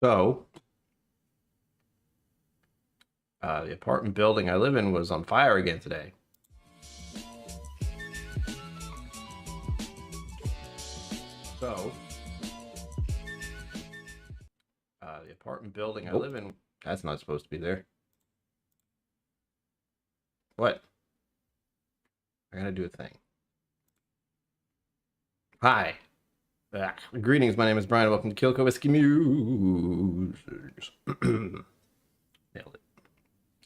So, the apartment building I live in was on fire again today. So, the apartment building I live in, that's not supposed to be there. What? I gotta do a thing. Hi. Greetings, my name is Brian. Welcome to KillCo Whiskey Musings. Nailed it.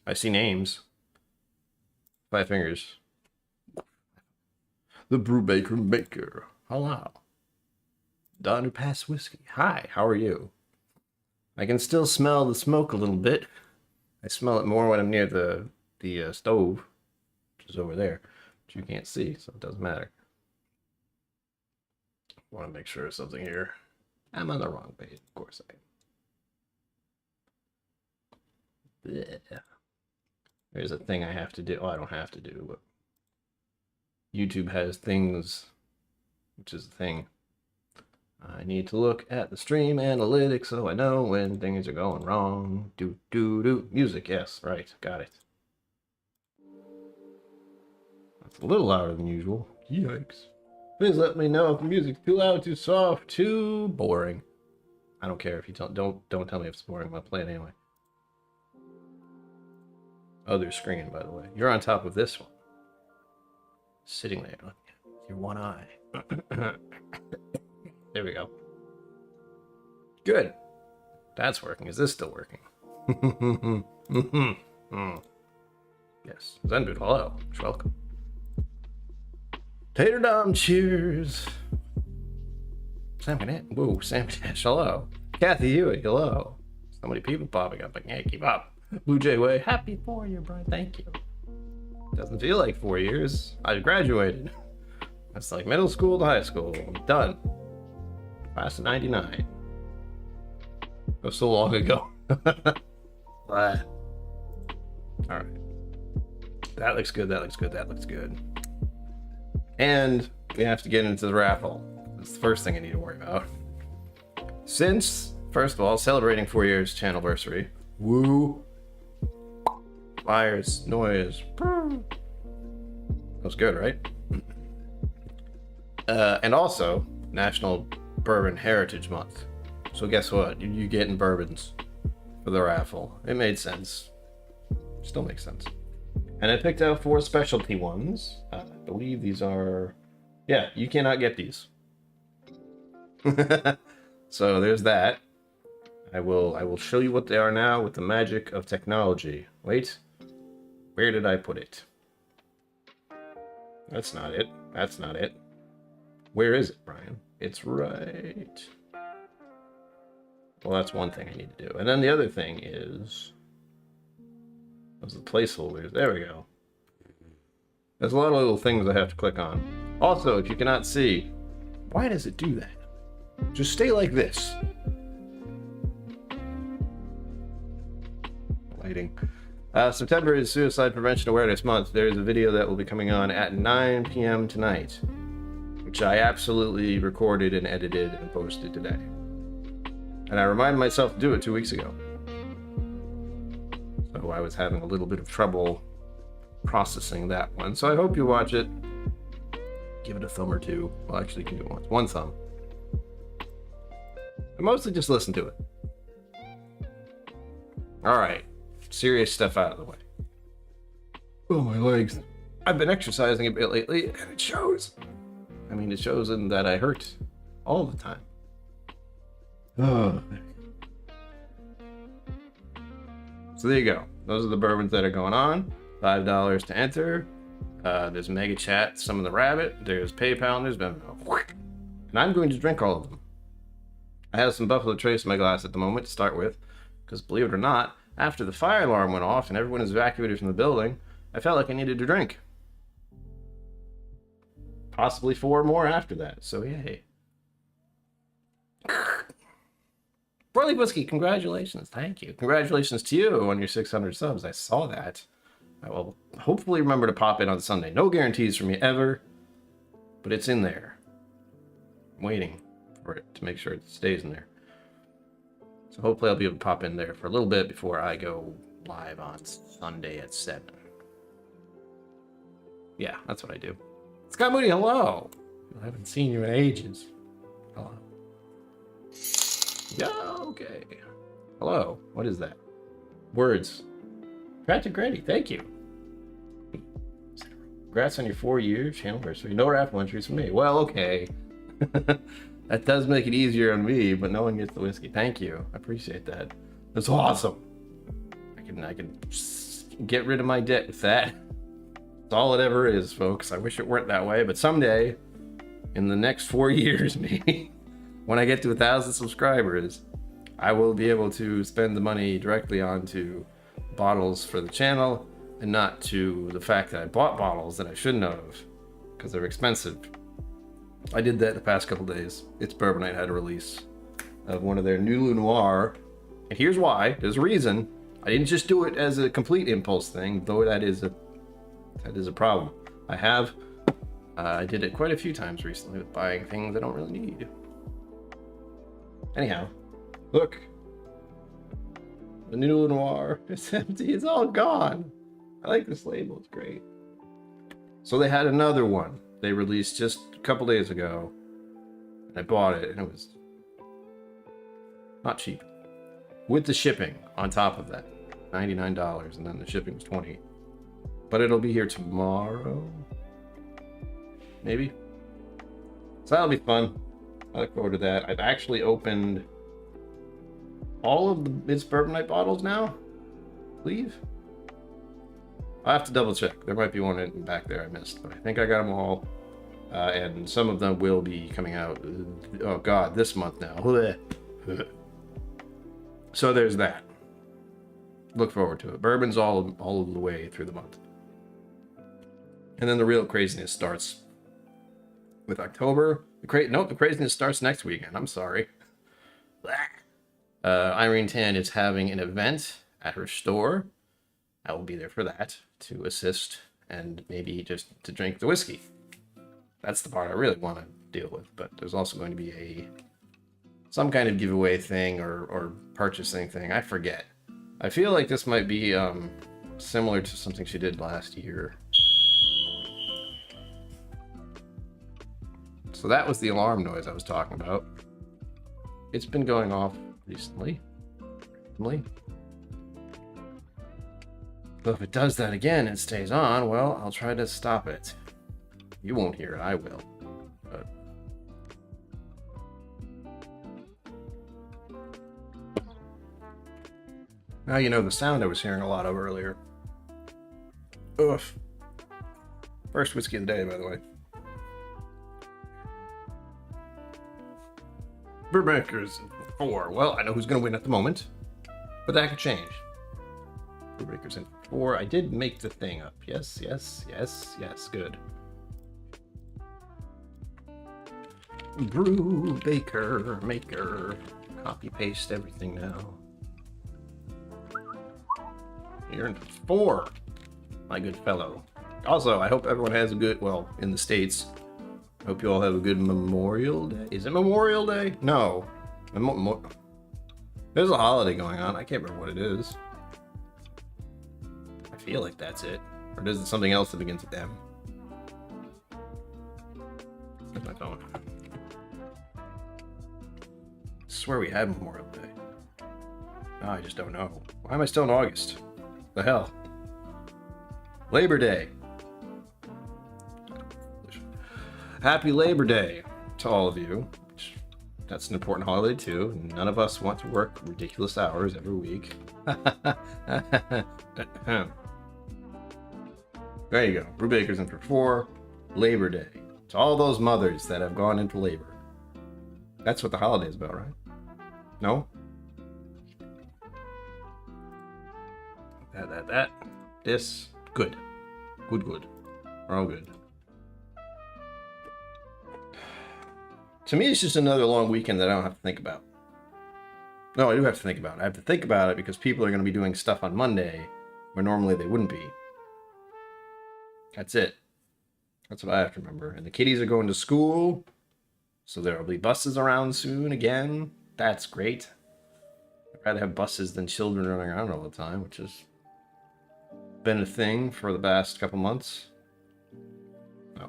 I see names. 5 fingers. The Brewbaker Maker. Hello. Don who passed whiskey. Hi, how are you? I can still smell the smoke a little bit. I smell it more when I'm near the stove, which is over there, which you can't see, so it doesn't matter. I want to make sure there's something here. I'm on the wrong page, of course I am. Blech. There's a thing I have to do. Oh, I don't have to do, but YouTube has things, which is the thing. I need to look at the stream analytics so I know when things are going wrong. Do. Music, yes, right, got it. That's a little louder than usual. Yikes. Please let me know if the music's too loud, too soft, too boring. I don't care if you don't tell me if it's boring. I'm gonna play it anyway. Other screen, by the way. You're on top of this one. Sitting there with your one eye. There we go. Good. That's working. Is this still working? Yes. Zenboot, hello. Welcome. Tater Dom, cheers. Sam Canet. Whoa, Sam Canet, hello. Kathy Hewitt, hello. So many people popping up. I can't keep up. Blue Jay Way, happy for you, Brian. Thank you. Doesn't feel like 4 years. I graduated. That's like middle school to high school. I'm done. Class of 99. That was so long ago. Alright. That looks good, that looks good, that looks good. And we have to get into the raffle. That's the first thing I need to worry about. Since, first of all, celebrating 4 years Channelversary. Woo! Fires, noise. That was good, right? And also, National Bourbon Heritage Month. So guess what? You're getting bourbons for the raffle. It made sense. Still makes sense. And I picked out 4 specialty ones. I believe these are... Yeah, you cannot get these. So there's that. I will show you what they are now with the magic of technology. Wait. Where did I put it? That's not it. That's not it. Where is it, Brian? It's right. Well, that's one thing I need to do. And then the other thing is... Those are the placeholders. There we go. There's a lot of little things I have to click on. Also, if you cannot see, why does it do that? Just stay like this. Lighting. September is Suicide Prevention Awareness Month. There's a video that will be coming on at 9 p.m. tonight, which I absolutely recorded and edited and posted today. And I reminded myself to do it 2 weeks ago. So I was having a little bit of trouble processing that one. So I hope you watch it. Give it a thumb or two. Well, actually, you can do it once. One thumb. And mostly just listen to it. Alright. Serious stuff out of the way. Oh, my legs. I've been exercising a bit lately, and it shows. I mean, it shows in that I hurt all the time. Oh. So there you go. Those are the bourbons that are going on. $5 to enter. There's Mega Chat, some of the Rabbit. There's PayPal, and there's Venmo. And I'm going to drink all of them. I have some Buffalo Trace in my glass at the moment to start with, because believe it or not, after the fire alarm went off and everyone was evacuated from the building, I felt like I needed to drink. Possibly 4 more after that, so yay. Broily Whiskey, congratulations. Thank you. Congratulations to you on your 600 subs. I saw that. I will hopefully remember to pop in on Sunday. No guarantees from me ever, but it's in there. I'm waiting for it to make sure it stays in there. So hopefully I'll be able to pop in there for a little bit before I go live on Sunday at 7. Yeah, that's what I do. Scott Moody, hello. I haven't seen you in ages. Hello. Yeah, okay. Hello. What is that? Words. Patrick Grady, thank you. Congrats on your 4 years Channelversary. No raffle entries for me. Well, okay. That does make it easier on me, but no one gets the whiskey. Thank you. I appreciate that. That's awesome. I can get rid of my debt with that. That's all it ever is, folks. I wish it weren't that way, but someday, in the next 4 years, maybe, when I get to 1,000 subscribers, I will be able to spend the money directly onto bottles for the channel and not to the fact that I bought bottles that I shouldn't have because they're expensive. I did that the past couple days. It's Bourbon Night had a release of one of their New Noir, and here's why. There's a reason. I didn't just do it as a complete impulse thing, though that is a problem. I did it quite a few times recently with buying things I don't really need. Anyhow, look. The New Noir is empty. It's all gone. I like this label. It's great. So they had another one they released just a couple days ago. And I bought it, and it was not cheap. With the shipping on top of that. $99, and then the shipping was $20. But it'll be here tomorrow. Maybe. So that'll be fun. I look forward to that. I've actually opened all of the It's Bourbon Night bottles now, I believe. I'll have to double check. There might be one in back there I missed, but I think I got them all. And some of them will be coming out, oh God, this month now. So there's that. Look forward to it. Bourbon's all of the way through the month. And then the real craziness starts with October. The craziness starts next weekend. I'm sorry. Irene Tan is having an event at her store. I will be there for that to assist and maybe just to drink the whiskey. That's the part I really want to deal with. But there's also going to be some kind of giveaway thing or purchasing thing. I forget. I feel like this might be similar to something she did last year. So that was the alarm noise I was talking about. It's been going off recently. But if it does that again and stays on, well, I'll try to stop it. You won't hear it, I will. But now you know the sound I was hearing a lot of earlier. Oof. First whiskey of the day, by the way. Brewmakers 4. Well, I know who's going to win at the moment, but that could change. Brewmakers in 4. I did make the thing up. Yes. Good. Brew baker maker. Copy paste everything now. You're in 4, my good fellow. Also, I hope everyone has a good, well, in the States, I hope you all have a good Memorial Day. Is it Memorial Day? No. There's a holiday going on. I can't remember what it is. I feel like that's it. Or is it something else that begins with M? That's my phone. I swear we had Memorial Day. No, I just don't know. Why am I still in August? The hell? Labor Day. Happy Labor Day to all of you. That's an important holiday too. None of us want to work ridiculous hours every week. There you go. Brewbakers in for 4. Labor Day. To all those mothers that have gone into labor. That's what the holiday is about, right? No? That. This. Good. Good. We're all good. To me, it's just another long weekend that I don't have to think about. No, I do have to think about it. I have to think about it because people are going to be doing stuff on Monday where normally they wouldn't be. That's it. That's what I have to remember. And the kiddies are going to school, so there will be buses around soon again. That's great. I'd rather have buses than children running around all the time, which has been a thing for the past couple months. Oh.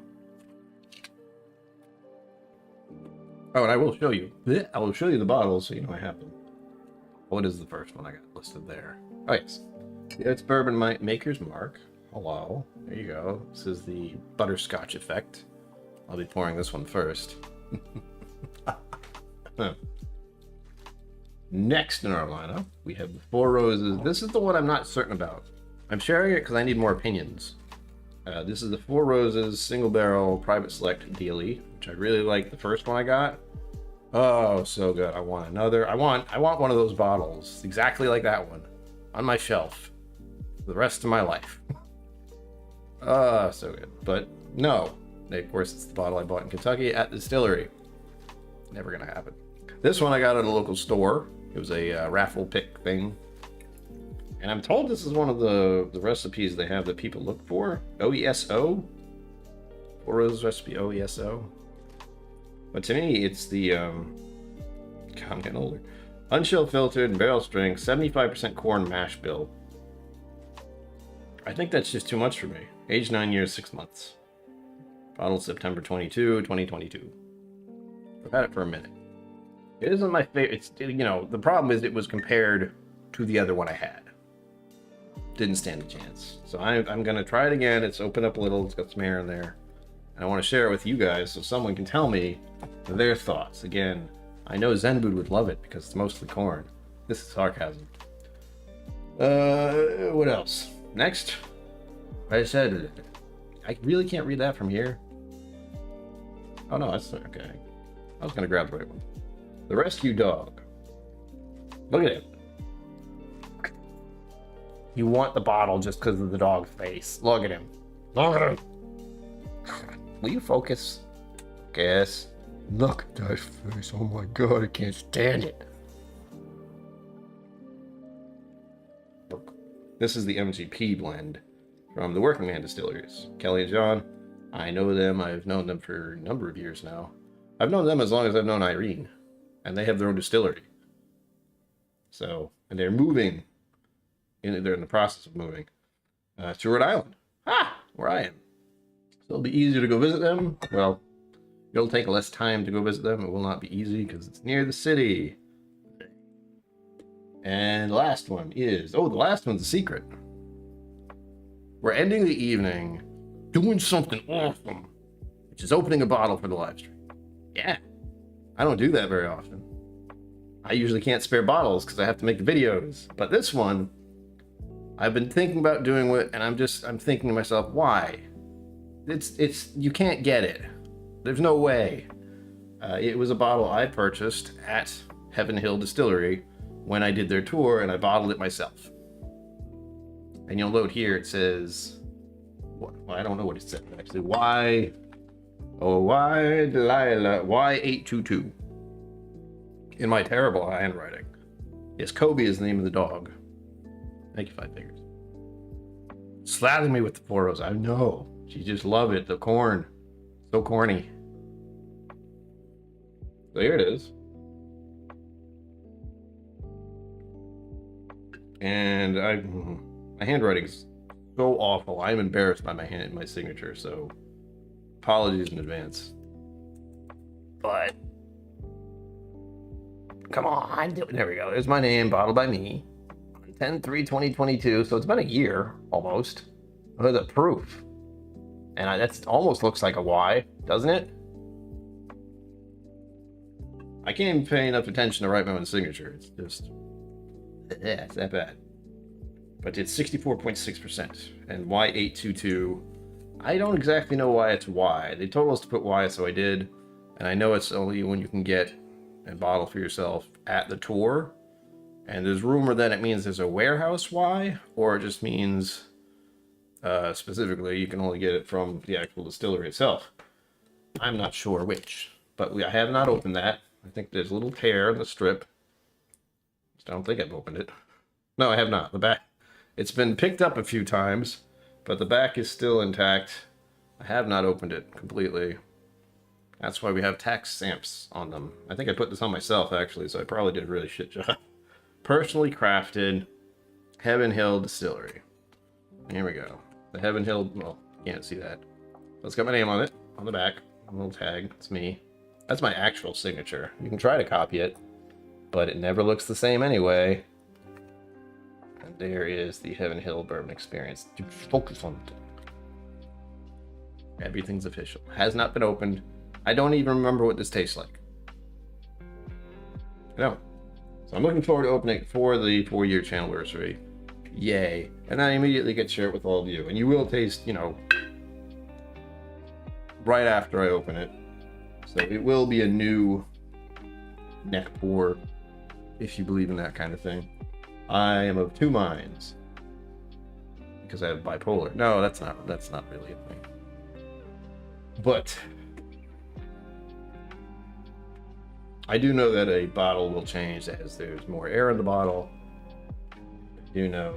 Oh, and I will show you. I will show you the bottles so you know I have them. What is the first one I got listed there? Oh, yes. It's Bourbon Maker's Mark. Hello. There you go. This is the butterscotch effect. I'll be pouring this one first. Next in our lineup, we have the Four Roses. This is the one I'm not certain about. I'm sharing it because I need more opinions. This is the Four Roses Single Barrel Private Select Dealie, which I really like. The first one I got. Oh, so good. I want another. I want one of those bottles, exactly like that one, on my shelf for the rest of my life. So good. But no, of course, it's the bottle I bought in Kentucky at the distillery. Never gonna happen. This one I got at a local store. It was a raffle pick thing. And I'm told this is one of the recipes they have that people look for. OESO? Four Roses recipe OESO. But to me, it's the, God, I'm getting older. Unchill filtered and barrel strength, 75% corn mash bill. I think that's just too much for me. Age 9 years, 6 months. Bottle September 22, 2022. I've had it for a minute. It isn't my favorite. It's, you know, the problem is it was compared to the other one I had. Didn't stand a chance. So I'm going to try it again. It's opened up a little. It's got some air in there. And I want to share it with you guys so someone can tell me their thoughts. Again, I know Zenbud would love it because it's mostly corn. This is sarcasm. What else? Next. I said, I really can't read that from here. Oh no, that's okay. I was going to grab the right one. The Rescue Dog. Look at him. You want the bottle just because of the dog's face. Look at him. Look at him. Will you focus? Focus. Look at that face. Oh my god, I can't stand it. Look. This is the MGP blend from the Working Man Distilleries. Kelly and John. I know them. I've known them for a number of years now. I've known them as long as I've known Irene. And they have their own distillery. So, and they're moving. They're in the process of moving to Rhode Island. Where I am. So it'll be easier to go visit them. Well, it'll take less time to go visit them. It will not be easy because it's near the city. And the last one is, the last one's a secret. We're ending the evening doing something awesome, which is opening a bottle for the live stream. Yeah, I don't do that very often. I usually can't spare bottles because I have to make the videos. But this one, I've been thinking about doing it, and I'm thinking to myself, why? You can't get it. There's no way. It was a bottle I purchased at Heaven Hill Distillery when I did their tour, and I bottled it myself. And you'll note here it says, well, I don't know what it said actually. Y822 in my terrible handwriting. Yes, Kobe is the name of the dog. Thank you, Five Fingers. Slather me with the Four Roses. I know. She just love it. The corn. So corny. So here it is. And my handwriting's so awful. I'm embarrassed by my signature, so apologies in advance. But come on, there we go. There's my name, bottled by me. 10/3/2022, so it's been a year almost. Look at the proof. And that almost looks like a Y, doesn't it? I can't even pay enough attention to write my own signature. It's just, yeah, it's that bad. But it's 64.6%. And Y822, I don't exactly know why it's Y. They told us to put Y, so I did. And I know it's only when you can get a bottle for yourself at the tour. And there's rumor that it means there's a warehouse Y, or it just means specifically you can only get it from the actual distillery itself. I'm not sure which, but I have not opened that. I think there's a little tear in the strip. I don't think I've opened it. No, I have not. The back, it's been picked up a few times, but the back is still intact. I have not opened it completely. That's why we have tax stamps on them. I think I put this on myself, actually, so I probably did a really shit job. personally crafted Heaven Hill Distillery. Here we go. The Heaven Hill, well, you can't see that. It's got my name on it, on the back, a little tag. It's me. That's my actual signature. You can try to copy it, but it never looks the same anyway. And there is the Heaven Hill Bourbon Experience. Dude, focus on it. Everything's official. Has not been opened. I don't even remember what this tastes like. No. So I'm looking forward to opening it for the 4-year Channelversary. Yay. And I immediately get to share it with all of you. And you will taste, you know, right after I open it. So it will be a new neck pour, if you believe in that kind of thing. I am of two minds. Because I have bipolar. No, that's not really a thing. But I do know that a bottle will change as there's more air in the bottle. I do know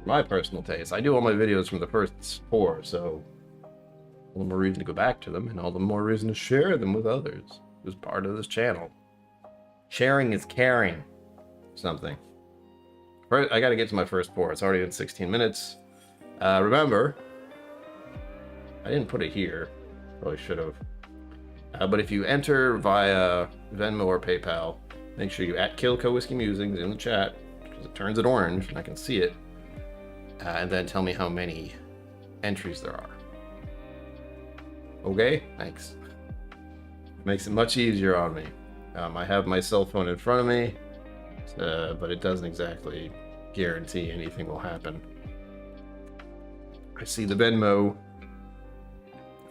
my personal taste. I do all my videos from the first pour, so all the more reason to go back to them and all the more reason to share them with others as part of this channel. Sharing is caring. Something. First, I gotta get to my first pour. It's already been 16 minutes. Remember, I didn't put it here. Probably should have. But if you enter via Venmo or PayPal, make sure you at KillCo Whiskey Musings in the chat, because it turns it orange and I can see it. And then tell me how many entries there are. Okay? Thanks. Makes it much easier on me. I have my cell phone in front of me, but it doesn't exactly guarantee anything will happen. I see the Venmo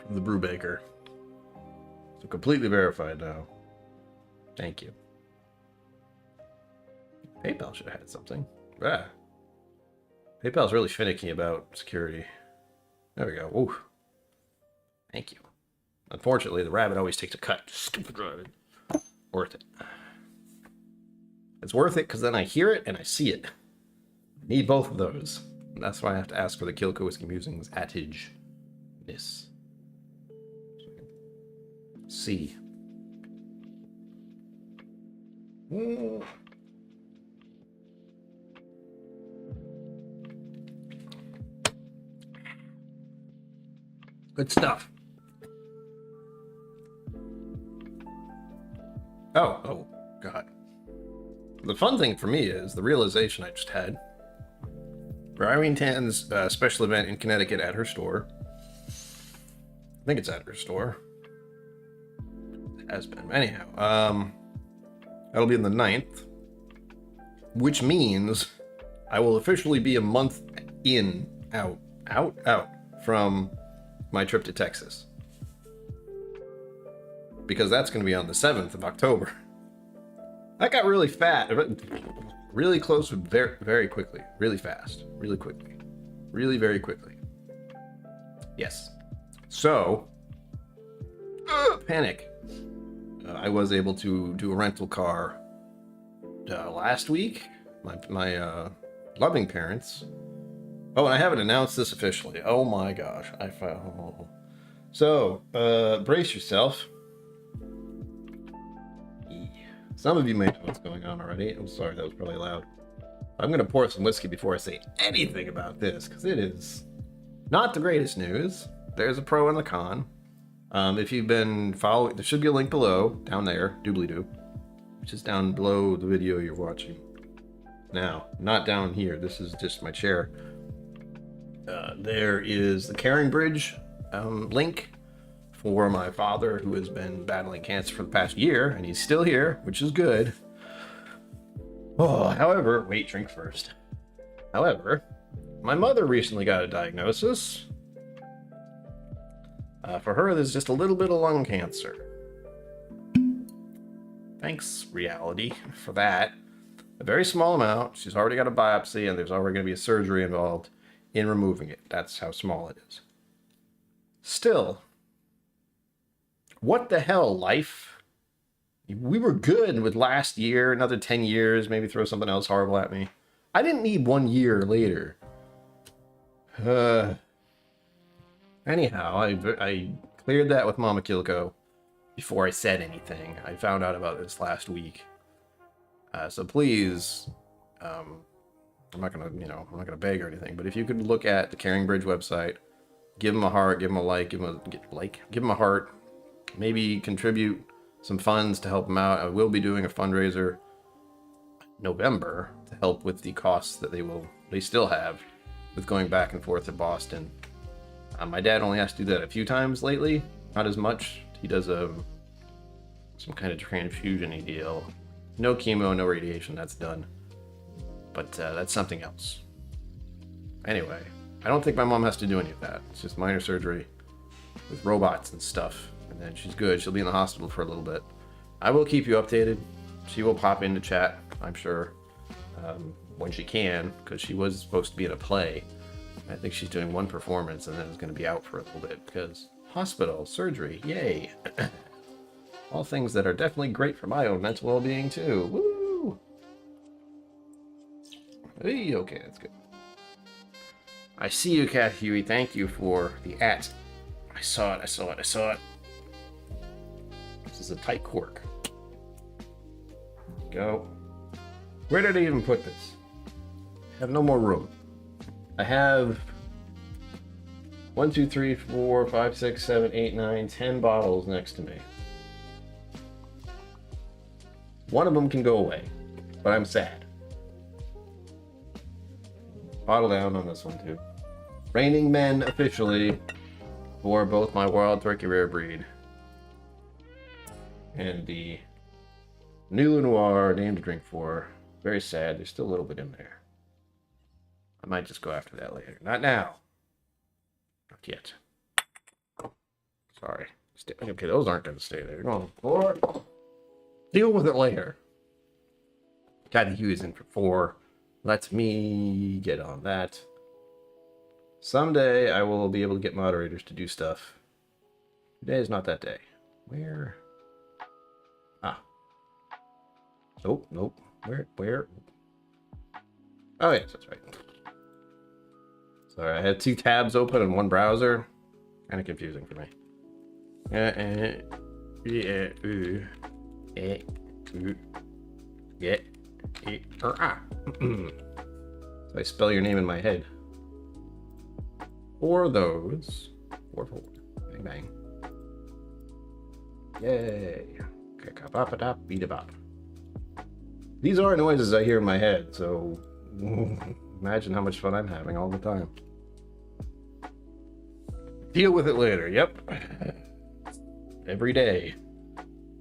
from the Brewbaker. So completely verified now. Thank you. PayPal should have had something. Ah. PayPal's really finicky about security. There we go. Ooh. Thank you. Unfortunately, the rabbit always takes a cut. Stupid rabbit. Worth it. It's worth it because then I hear it and I see it. I need both of those. And that's why I have to ask for the KillCo Whiskey Musings attage. This. See. Ooh. Good stuff. Oh, God. The fun thing for me is the realization I just had. For Irene Tan's special event in Connecticut at her store. I think it's at her store. It has been. Anyhow, that'll be on the 9th. Which means I will officially be a month out from my trip to Texas. Because that's going to be on the 7th of October. I got really fat, really close, very, very quickly, really fast, really quickly, really, very quickly. Yes. So, panic. I was able to do a rental car last week. My loving parents. Oh, and I haven't announced this officially. Oh my gosh. So, brace yourself. Some of you may know what's going on already. I'm sorry, that was probably loud. I'm going to pour some whiskey before I say anything about this, because it is not the greatest news. There's a pro and a con. If you've been following, there should be a link below, down there, doobly-doo, which is down below the video you're watching. Now, not down here. This is just my chair. There is the Caring Bridge link for my father, who has been battling cancer for the past year, and he's still here, which is good. Oh, however, wait, drink first. However, my mother recently got a diagnosis. For her, there's just a little bit of lung cancer. Thanks, reality, for that. A very small amount. She's already got a biopsy, and there's already going to be a surgery involved in removing it. That's how small it is. Still, what the hell, life? We were good with last year, another 10 years, maybe throw something else horrible at me. I didn't need 1 year later. Anyhow, I cleared that with Mama KillCo before I said anything. I found out about this last week. So please, I'm not gonna, I'm not gonna beg or anything, but if you could look at the Caring Bridge website, give them a heart, give them a like, give them a heart, maybe contribute some funds to help them out. I will be doing a fundraiser November to help with the costs that they still have with going back and forth to Boston. My dad only has to do that a few times lately, not as much. He does some kind of transfusion-y deal. No chemo, no radiation, that's done. But that's something else. Anyway, I don't think my mom has to do any of that. It's just minor surgery with robots and stuff. And then she's good. She'll be in the hospital for a little bit. I will keep you updated. She will pop into chat, I'm sure, when she can, because she was supposed to be in a play. I think she's doing one performance and then is going to be out for a little bit because hospital, surgery, yay. All things that are definitely great for my own mental well-being too. Woo! Hey, okay, that's good. I see you, Cat Huey. Thank you for the @ I saw it. This is a tight cork. Go. Where did I even put this? I have no more room. I have 1, 2, 3, 4, 5, 6, 7, 8, 9, 10 bottles next to me. One of them can go away, but I'm sad. Bottle down on this one too. Raining Men officially for both my Wild Turkey Rare Breed and the New Noir Name to Drink for. Very sad. There's still a little bit in there. I might just go after that later. Not now. Not yet. Sorry. Okay, those aren't going to stay there. They're going on the floor. Deal with it later. Got Huey's in for 4. Let me get on that. Someday I will be able to get moderators to do stuff. Today is not that day. Where? Ah. Nope, nope. Where? Oh, yes, that's right. Sorry, I had 2 tabs open in one browser. Kind of confusing for me. So I spell your name in my head. For those. 4. Bang bang. Yay. These are noises I hear in my head, so imagine how much fun I'm having all the time. Deal with it later. Yep. Every day.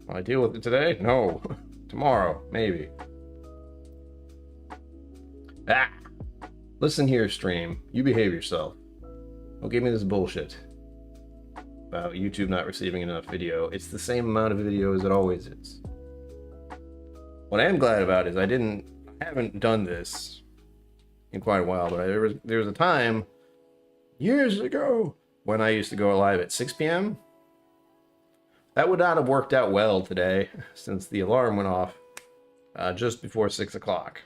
Will I deal with it today? No. Tomorrow, maybe. Ah! Listen here, stream. You behave yourself. Don't give me this bullshit about YouTube not receiving enough video. It's the same amount of video as it always is. What I am glad about is I haven't done this in quite a while, but there was a time years ago when I used to go live at 6 p.m. That would not have worked out well today since the alarm went off just before 6 o'clock.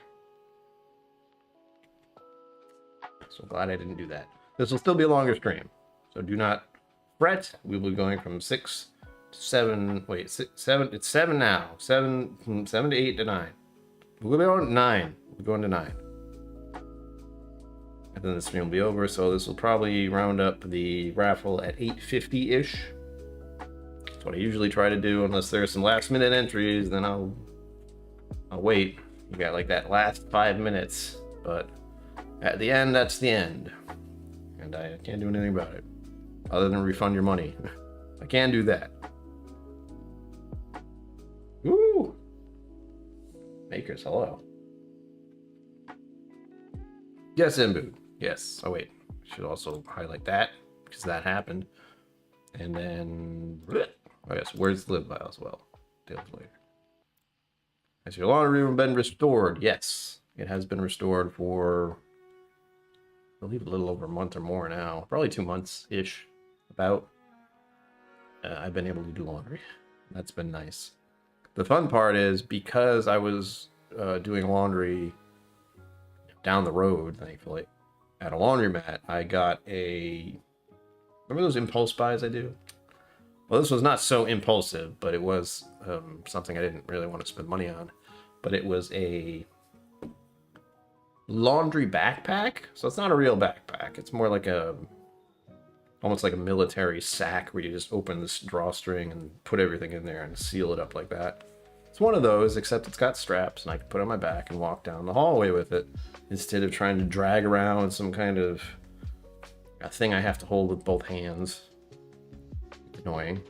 So glad I didn't do that. This will still be a longer stream, so do not fret. We will be going from 6 to 7. Wait, 7. It's 7 now. 7 to 8 to 9. We'll be on 9. We're going to 9. And then the stream will be over, so this will probably round up the raffle at 8:50-ish. That's what I usually try to do, unless there's some last-minute entries, then I'll wait. You got like that last 5 minutes, but at the end, that's the end. And I can't do anything about it, other than refund your money. I can do that. Woo! Makers, hello. Yes, Imbu. Yes. Oh, wait. I should also highlight that, because that happened. And then... Oh, yes. Where's the live file as well? Deals later. Has your laundry room been restored? Yes. It has been restored for... I believe a little over a month or more now. Probably 2 months-ish, about. I've been able to do laundry. That's been nice. The fun part is, because I was doing laundry down the road, thankfully, at a laundromat, I got a... Remember those impulse buys I do? Well, this was not so impulsive, but it was something I didn't really want to spend money on. but it was a laundry backpack. So it's not a real backpack. It's more like almost like a military sack where you just open this drawstring and put everything in there and seal it up like that. It's one of those, except it's got straps and I can put it on my back and walk down the hallway with it instead of trying to drag around some kind of a thing I have to hold with both hands. Annoying.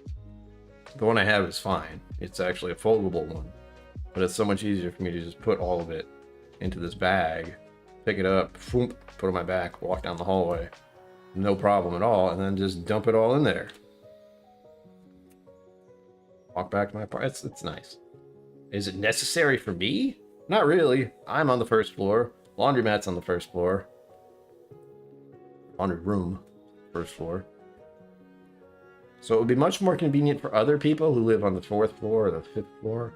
The one I have is fine. It's actually a foldable one, but it's so much easier for me to just put all of it into this bag, pick it up, put it on my back, walk down the hallway, no problem at all, and then just dump it all in there. Walk back to my apartment. It's nice. Is it necessary for me? Not really. I'm on the first floor. Laundromat's on the first floor. Laundry room, first floor. So it would be much more convenient for other people who live on the 4th floor or the 5th floor.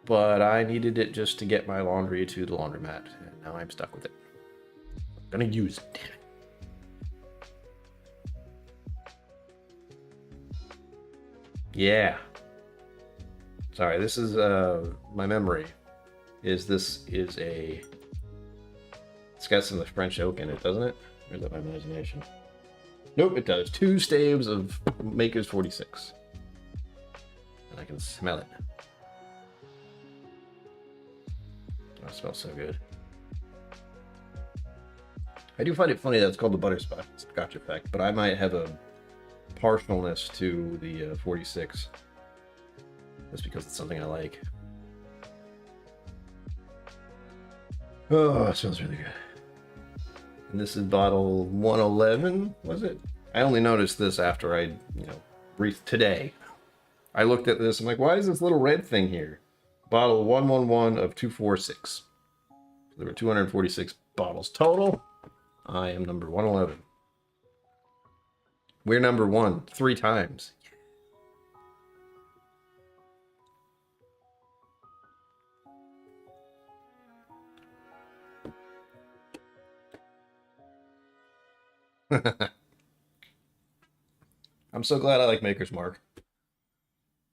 But I needed it just to get my laundry to the laundromat, and now I'm stuck with it. I'm gonna use it. Yeah. Sorry, this is my memory. This is a... It's got some of the French oak in it, doesn't it? Or is that my imagination? Nope, it does. 2 staves of Maker's 46. And I can smell it. Oh, it smells so good. I do find it funny that it's called the butterscotch Scotch effect, but I might have a partialness to the 46. Just because it's something I like. Oh, it smells really good. And this is bottle 111, was it? I only noticed this after I, breathed today. I looked at this, I'm like, why is this little red thing here? Bottle 111 of 246. So there were 246 bottles total. I am number 111. We're number 1 3 times. I'm so glad I like Maker's Mark.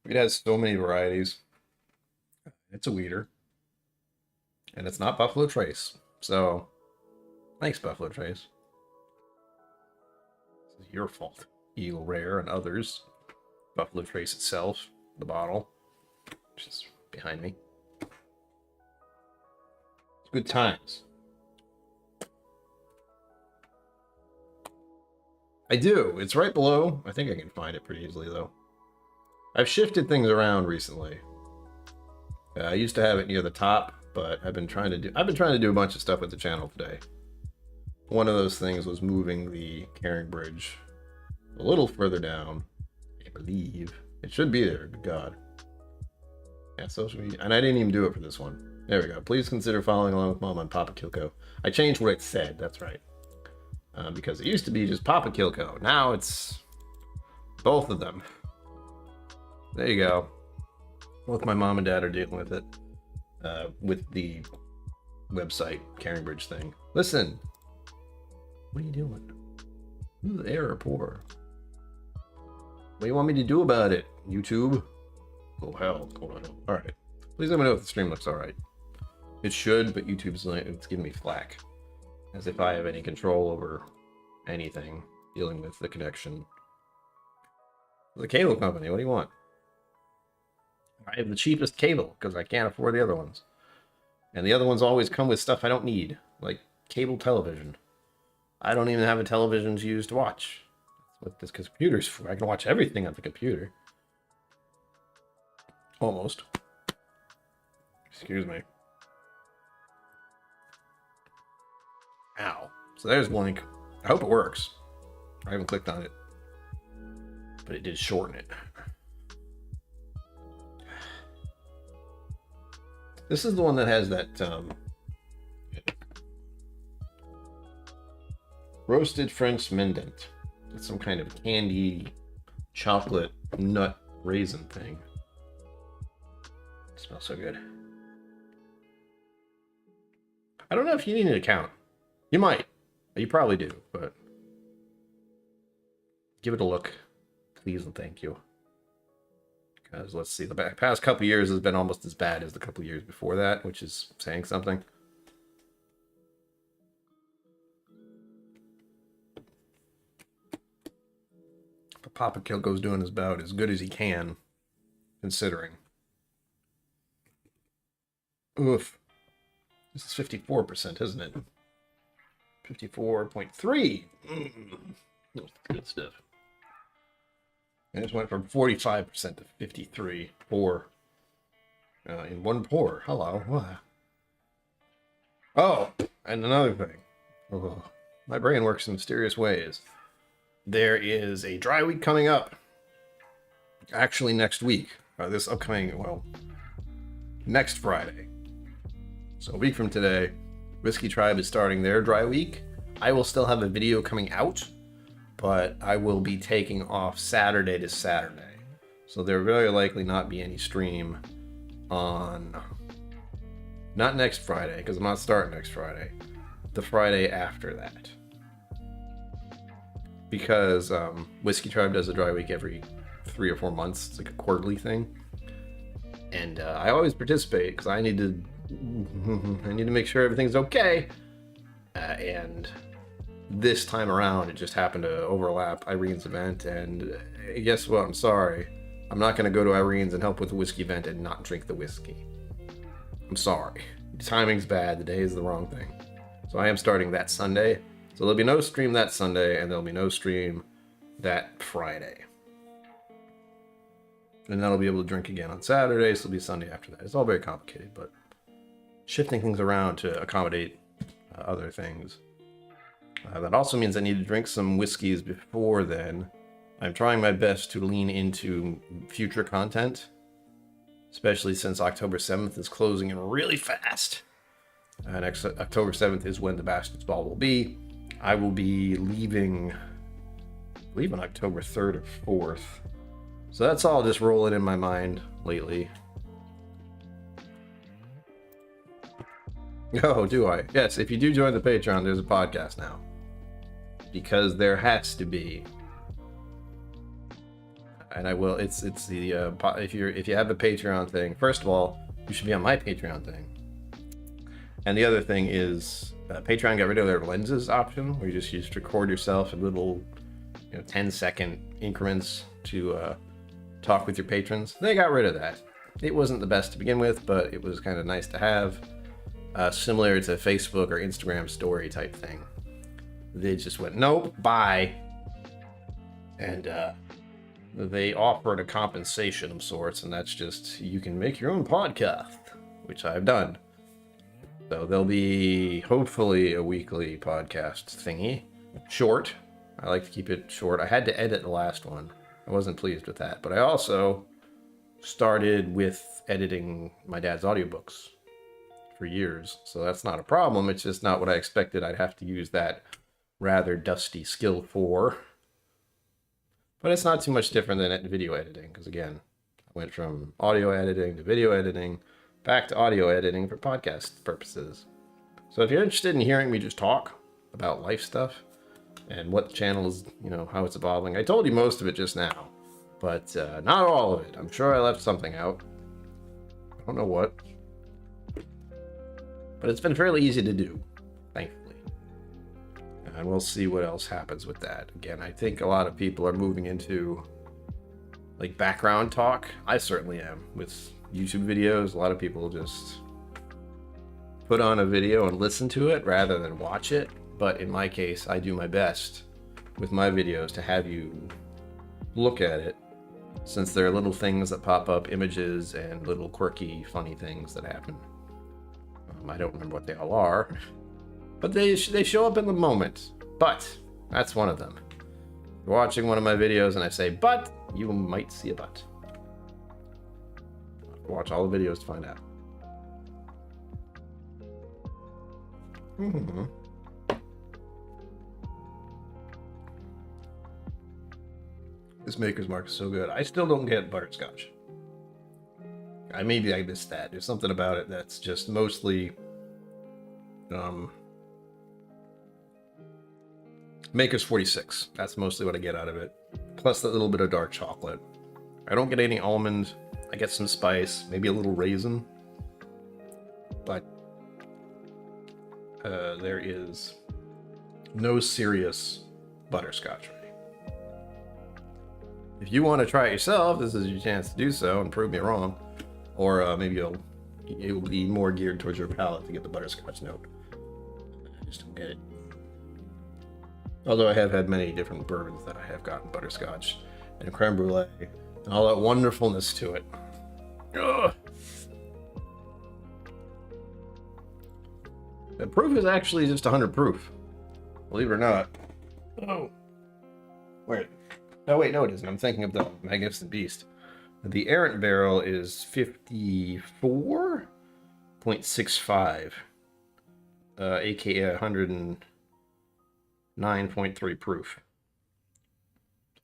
It has so many varieties. It's a weeder. And it's not Buffalo Trace. So, thanks, Buffalo Trace. This is your fault. Eagle Rare and others. Buffalo Trace itself. The bottle. Which is behind me. It's good times. I do. It's right below. I think I can find it pretty easily, though. I've shifted things around recently. I used to have it near the top, but I've been trying to do a bunch of stuff with the channel today. One of those things was moving the carrying bridge a little further down. I believe it should be there. Good God. Yeah, social media, and I didn't even do it for this one. There we go. Please consider following along with Mom on Papa KillCo. I changed what it said. That's right. Because it used to be just Papa KillCo. Now it's both of them. There you go. Both my mom and dad are dealing with it. With the website carrying bridge thing. Listen. What are you doing? Ooh, the air are poor. What do you want me to do about it? YouTube? Oh hell. Hold on. Alright. Please let me know if the stream looks alright. It should, but YouTube's like, it's giving me flack. As if I have any control over anything dealing with the connection. The cable company, what do you want? I have the cheapest cable because I can't afford the other ones. And the other ones always come with stuff I don't need, like cable television. I don't even have a television to use to watch. That's what this computer's for. I can watch everything on the computer. Almost. Excuse me. Ow. So there's Blink. I hope it works. I haven't clicked on it. But it did shorten it. This is the one that has that roasted French Mendant. It's some kind of candy chocolate nut raisin thing. It smells so good. I don't know if you need an account. You might. You probably do, but give it a look. Please and thank you. Because let's see, the past couple years has been almost as bad as the couple years before that, which is saying something. But Papa KillCo's doing about as good as he can, considering. Oof. This is 54%, isn't it? 54.3. That's good stuff. And it went from 45% to 53 pour in one pour. Hello. What? Oh, and another thing. Oh, my brain works in mysterious ways. There is a dry week coming up. Actually, next week. This upcoming, well, next Friday. So a week from today, Whiskey Tribe is starting their dry week. I will still have a video coming out, but I will be taking off Saturday to Saturday. So there will very likely not be any stream on, not next Friday, because I'm not starting next Friday, the Friday after that. Because Whiskey Tribe does a dry week every 3 or 4 months. It's like a quarterly thing. And I always participate because I need to make sure everything's okay. And this time around, it just happened to overlap Irene's event. And guess what? I'm sorry. I'm not going to go to Irene's and help with the whiskey event and not drink the whiskey. I'm sorry. The timing's bad. The day is the wrong thing. So I am starting that Sunday. So there'll be no stream that Sunday, and there'll be no stream that Friday. And then I'll be able to drink again on Saturday, so it'll be Sunday after that. It's all very complicated, but shifting things around to accommodate other things. That also means I need to drink some whiskeys before then. I'm trying my best to lean into future content, especially since October 7th is closing in really fast. Next October 7th is when the Bastards Ball will be. I will be leaving, I believe on October 3rd or 4th. So that's all just rolling in my mind lately. Oh, do I? Yes, if you do join the Patreon, there's a podcast now. Because there has to be. And I will, it's the, if you have the Patreon thing, first of all, you should be on my Patreon thing. And the other thing is, Patreon got rid of their lenses option, where you just record yourself in little, 10-second increments to talk with your patrons. They got rid of that. It wasn't the best to begin with, but it was kind of nice to have. Similar to Facebook or Instagram story type thing. They just went, nope, bye. And they offered a compensation of sorts, and that's just, you can make your own podcast, which I've done. So there'll be hopefully a weekly podcast thingy. Short. I like to keep it short. I had to edit the last one. I wasn't pleased with that. But I also started with editing my dad's audiobooks for years. So that's not a problem. It's just not what I expected I'd have to use that rather dusty skill for. But it's not too much different than video editing. Because again, I went from audio editing to video editing, back to audio editing for podcast purposes. So if you're interested in hearing me just talk about life stuff and what the channel is, how it's evolving, I told you most of it just now, but not all of it. I'm sure I left something out. I don't know what. But it's been fairly easy to do, thankfully. And we'll see what else happens with that. Again, I think a lot of people are moving into like background talk. I certainly am with YouTube videos. A lot of people just put on a video and listen to it rather than watch it. But in my case, I do my best with my videos to have you look at it, since there are little things that pop up, images and little quirky, funny things that happen. I don't remember what they all are, but they show up in the moment. But that's one of them. You're watching one of my videos and I say, but, you might see a but. Watch all the videos to find out. Mm-hmm. This Maker's Mark is so good. I still don't get butterscotch. Maybe I missed that. There's something about it that's just mostly Maker's 46. That's mostly what I get out of it. Plus that little bit of dark chocolate. I don't get any almond. I get some spice, maybe a little raisin. But there is no serious butterscotch. If you want to try it yourself, this is your chance to do so and prove me wrong. Or maybe it'll be more geared towards your palate to get the butterscotch note. I just don't get it. Although I have had many different bourbons that I have gotten butterscotch and creme brulee and all that wonderfulness to it. Ugh. The proof is actually just 100 proof. Believe it or not. Oh. Wait. No, wait, no, it isn't. I'm thinking of the Magnificent Beast. The Errant Barrel is 54.65, aka 109.3 proof.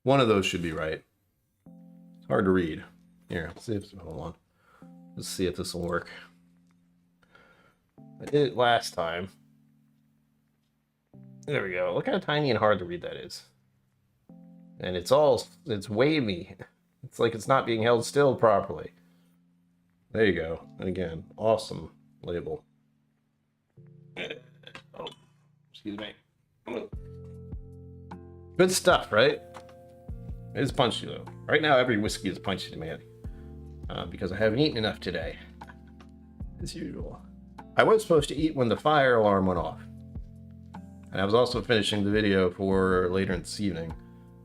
One of those should be right. It's hard to read. Here, let's see if hold on. Let's see if this will work. I did it last time. There we go. Look how tiny and hard to read that is. And it's wavy. It's like it's not being held still properly. There you go. And again, awesome label. Oh, excuse me. Good stuff, right? It is punchy though. Right now, every whiskey is punchy to me. Because I haven't eaten enough today. As usual. I was supposed to eat when the fire alarm went off. And I was also finishing the video for later this evening.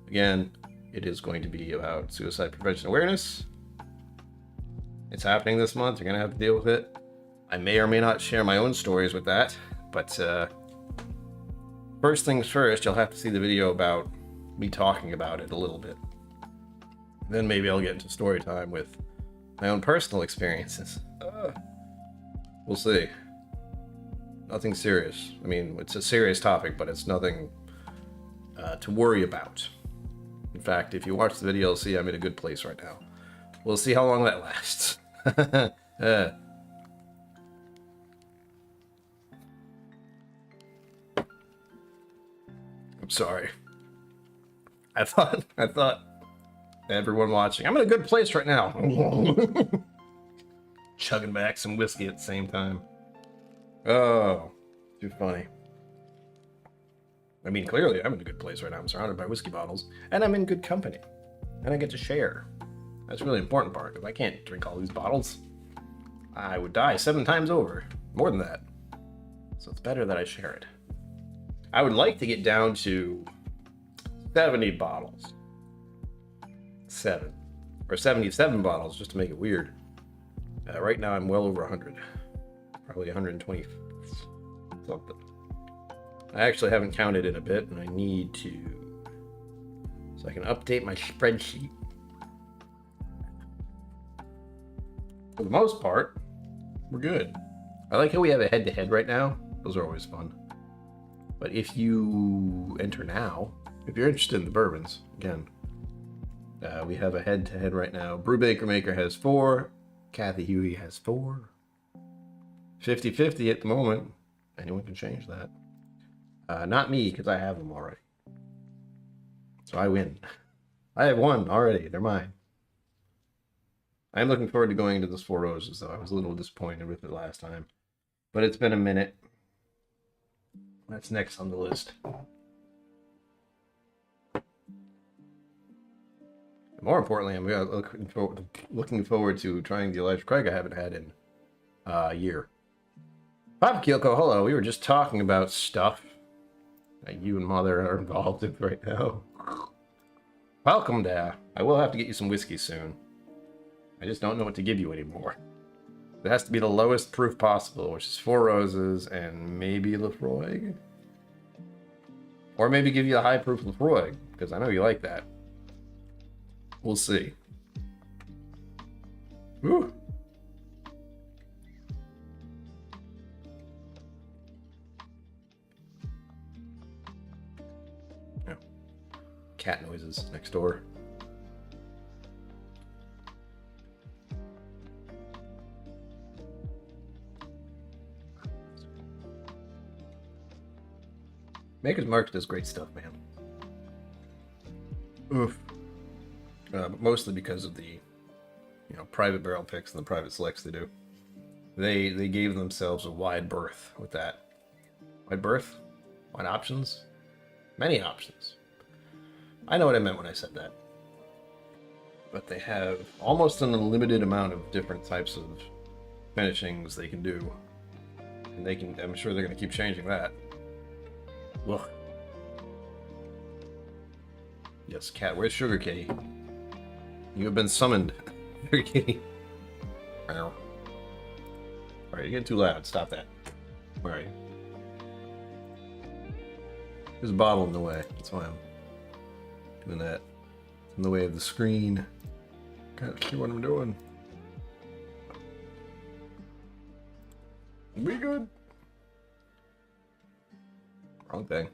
Again, it is going to be about suicide prevention awareness. It's happening this month. You're going to have to deal with it. I may or may not share my own stories with that. But first things first, you'll have to see the video about me talking about it a little bit. Then maybe I'll get into story time with my own personal experiences. We'll see. Nothing serious. I mean, it's a serious topic, but it's nothing to worry about. In fact, if you watch the video, you'll see I'm in a good place right now. We'll see how long that lasts. I'm sorry. I thought everyone watching, I'm in a good place right now. Chugging back some whiskey at the same time. Oh, too funny. I mean, clearly I'm in a good place right now. I'm surrounded by whiskey bottles, and I'm in good company. And I get to share. That's a really important part. If I can't drink all these bottles, I would die 7 times over. More than that. So it's better that I share it. I would like to get down to 70 bottles. 7. Or 77 bottles, just to make it weird. Right now I'm well over 100. Probably 120 something. I actually haven't counted in a bit, and I need to, so I can update my spreadsheet. For the most part, we're good. I like how we have a head-to-head right now. Those are always fun. But if you enter now, if you're interested in the bourbons, again, we have a head-to-head right now. Brewbaker Maker has 4. Kathy Huey has 4. 50-50 at the moment. Anyone can change that. Not me, because I have them already. So I win. I have 1 already. They're mine. I'm looking forward to going into this Four Roses, though. I was a little disappointed with it last time. But it's been a minute. That's next on the list. More importantly, I'm looking forward to trying the Elijah Craig I haven't had in a year. Papa KillCo, hello. We were just talking about stuff that you and Mother are involved in right now. Welcome, Dad. I will have to get you some whiskey soon. I just don't know what to give you anymore. It has to be the lowest proof possible, which is Four Roses and maybe Lefroy. Or maybe give you a high proof Lefroy, because I know you like that. We'll see. Woo. Yeah. Cat noises next door. Maker's Mark does great stuff, man. Oof. but mostly because of the, private barrel picks and the private selects they do. They gave themselves a wide berth with that. Wide berth? Wide options? Many options. I know what I meant when I said that. But they have almost an unlimited amount of different types of finishings they can do. And I'm sure they're going to keep changing that. Ugh. Yes, cat. Where's Sugar Kitty? You have been summoned. Sugar Kitty. Alright, you're getting too loud. Stop that. Where are you? There's a bottle in the way. That's why I'm doing that. It's in the way of the screen. Can't see what I'm doing. We good? Wrong thing.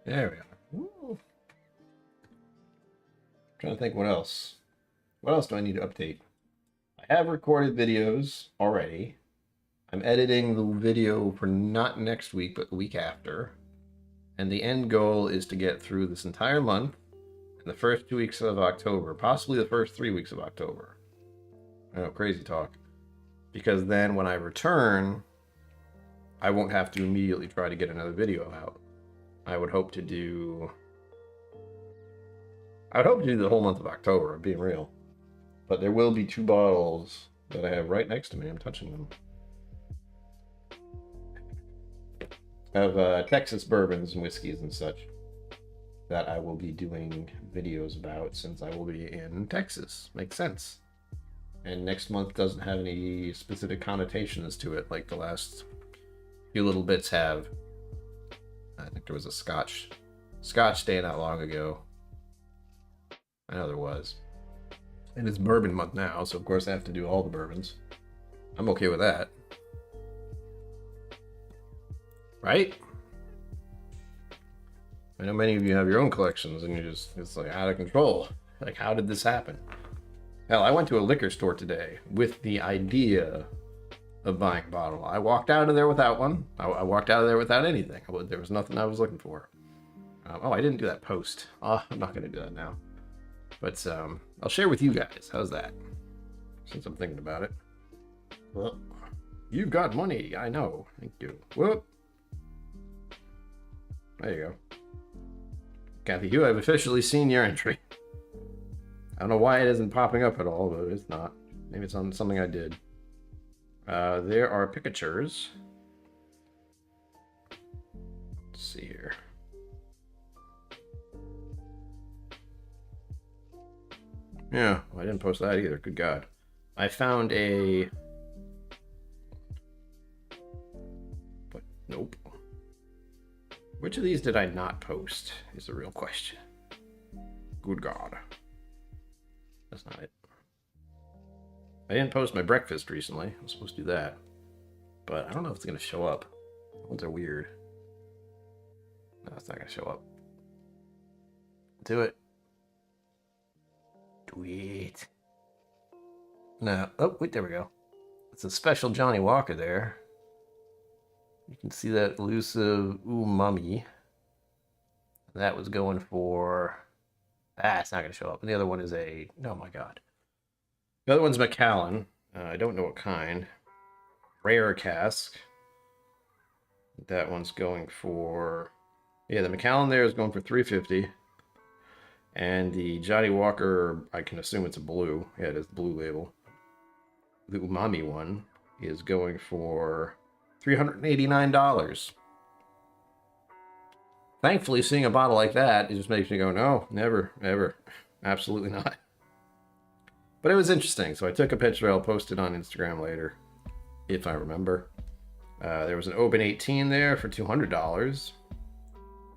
There we are. Woo. Trying to think what else. What else do I need to update? I have recorded videos already. I'm editing the video for not next week, but the week after. And the end goal is to get through this entire month and the first 2 weeks of October, possibly the first 3 weeks of October. I know, crazy talk. Because then when I return, I won't have to immediately try to get another video out. I would hope to do the whole month of October, being real. But there will be 2 bottles that I have right next to me. I'm touching them. Of Texas bourbons and whiskeys and such that I will be doing videos about since I will be in Texas. Makes sense. And next month doesn't have any specific connotations to it like the last few little bits have. I think there was a Scotch day not long ago. I know there was. And it's bourbon month now, so of course I have to do all the bourbons. I'm okay with that. Right? I know many of you have your own collections and it's like out of control. Like, how did this happen? Hell, I went to a liquor store today with the idea of buying a bottle. I walked out of there without one. I walked out of there without anything. There was nothing I was looking for. I didn't do that post. I'm not going to do that now. But I'll share with you guys. How's that? Since I'm thinking about it. Well, you've got money. I know. Thank you. Whoop. There you go. Kathy Hugh, I've officially seen your entry. I don't know why it isn't popping up at all, but it's not. Maybe it's on something I did. There are picatures. Let's see here. Yeah, well, I didn't post that either. Good God. I found a... But nope. Which of these did I not post is the real question. Good God. That's not it. I didn't post my breakfast recently. I'm supposed to do that. But I don't know if it's going to show up. Ones are weird. No, it's not going to show up. Do it. Do it. No. Oh, wait, there we go. It's a special Johnny Walker there. You can see that elusive umami. That was going for... it's not going to show up. And the other one is a... Oh, my God. The other one's Macallan. I don't know what kind. Rare cask. That one's going for... Yeah, the Macallan there is going for $3.50. And the Johnny Walker, I can assume it's a blue. Yeah, it is the blue label. The umami one is going for $389. Thankfully, seeing a bottle like that, it just makes me go, no, never, ever. Absolutely not. But it was interesting, so I took a picture. I'll post it on Instagram later, if I remember. There was an Open 18 there for $200.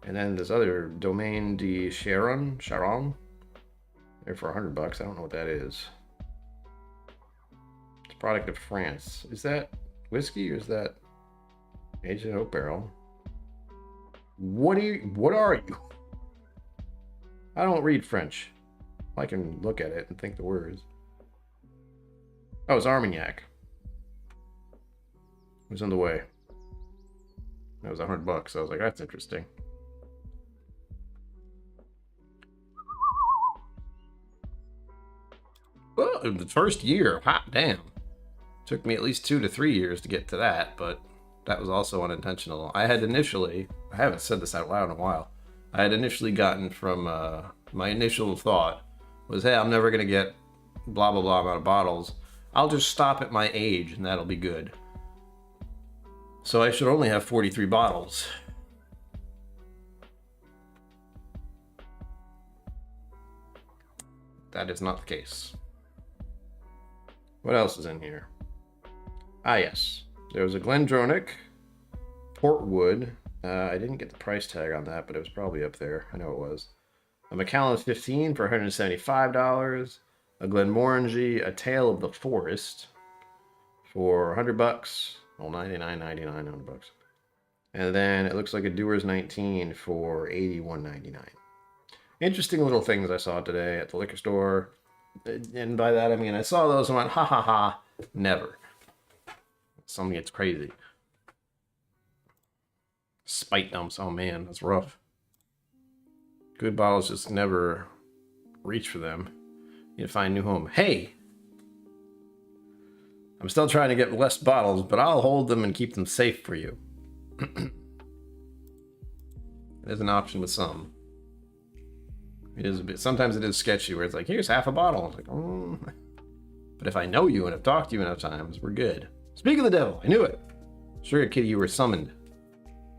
And then this other Domaine de Charon, there for $100. I don't know what that is. It's a product of France. Is that whiskey or is that aged in oak barrel? What are you? I don't read French. I can look at it and think the words. Oh, it's Armagnac. It was on the way. That was $100. So I was like, that's interesting. the first year, hot damn. Took me at least 2 to 3 years to get to that, but that was also unintentional. I haven't said this out loud in a while. I had initially gotten from, my initial thought was, hey, I'm never going to get blah, blah, blah amount of bottles. I'll just stop at my age and that'll be good. So I should only have 43 bottles. That is not the case. What else is in here? Ah, yes. There was a Glendronach Portwood. I didn't get the price tag on that, but it was probably up there. I know it was. A Macallan 15 for $175. A Glenmorangie, A Tale of the Forest for $100. Well, $99.99, $100. And then it looks like a Dewar's 19 for $81.99. Interesting little things I saw today at the liquor store. And by that, I mean, I saw those and went, ha ha ha, never. Something gets crazy. Spite dumps, oh man, that's rough. Good bottles just never reach for them. You need to find a new home. Hey! I'm still trying to get less bottles, but I'll hold them and keep them safe for you. There's an option with some. It is a bit, sometimes it is sketchy where it's like, here's half a bottle. It's like, oh. But if I know you and have talked to you enough times, we're good. Speak of the devil, I knew it. Sugar Kitty, you were summoned.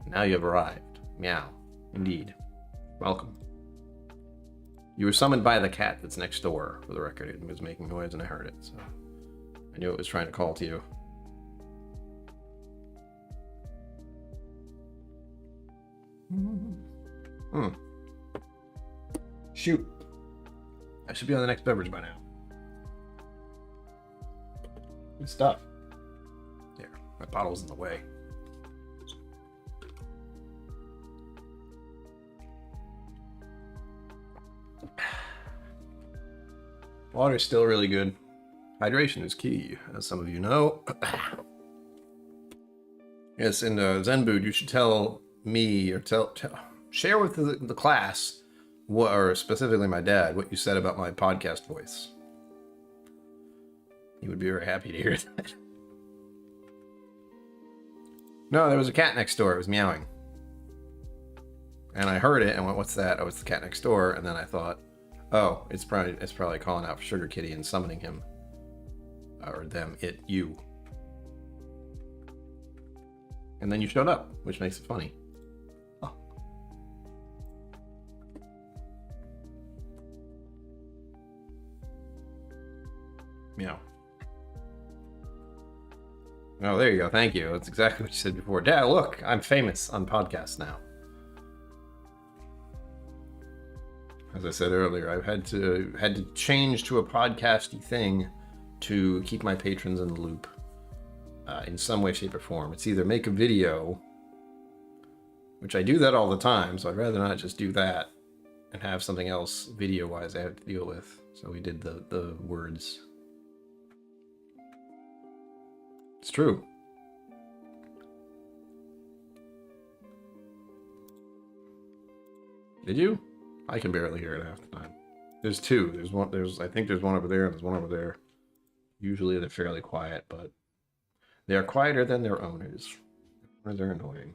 Now you have arrived. Meow. Indeed. Welcome. You were summoned by the cat that's next door, for the record. It was making noise and I heard it, so I knew it was trying to call to you. Shoot. I should be on the next beverage by now. Good stuff. There, my bottle's in the way. Water's still really good. Hydration is key, as some of you know. Yes, in Zenbood, you should tell me or share with the class, or specifically my dad, what you said about my podcast voice. He would be very happy to hear that. No, there was a cat next door. It was meowing. And I heard it and went, what's that? Oh, it's the cat next door. And then I thought, oh, it's probably calling out for Sugar Kitty and summoning him. Or them, it, you. And then you showed up, which makes it funny. Oh. Meow. Oh, there you go. Thank you. That's exactly what you said before. Dad, look, I'm famous on podcasts now. As I said earlier, I've had to change to a podcasty thing to keep my patrons in the loop in some way, shape, or form. It's either make a video, which I do that all the time, so I'd rather not just do that and have something else video-wise I have to deal with. So we did the words. It's true. Did you? I can barely hear it half the time. There's two. I think there's one over there and there's one over there. Usually they're fairly quiet, but they are quieter than their owners. Or they're annoying.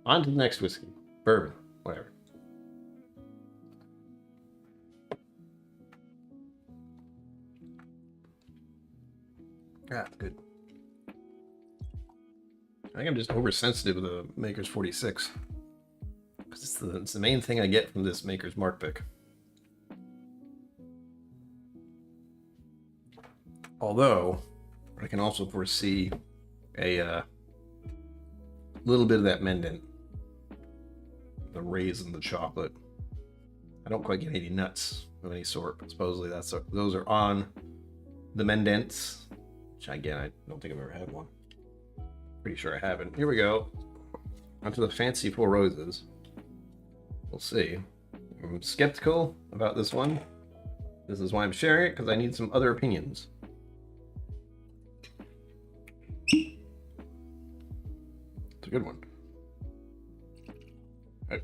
On to the next whiskey. Bourbon. Whatever. Ah, good. I think I'm just oversensitive to the Maker's 46. Because it's the main thing I get from this Maker's Mark pick. Although, I can also foresee a little bit of that Mendant. The raisin, the chocolate. I don't quite get any nuts of any sort, but supposedly those are on the Mendants. Which, again, I don't think I've ever had one. Pretty sure I haven't. Here we go. Onto the Fancy Four Roses. We'll see. I'm skeptical about this one. This is why I'm sharing it, because I need some other opinions. It's a good one. I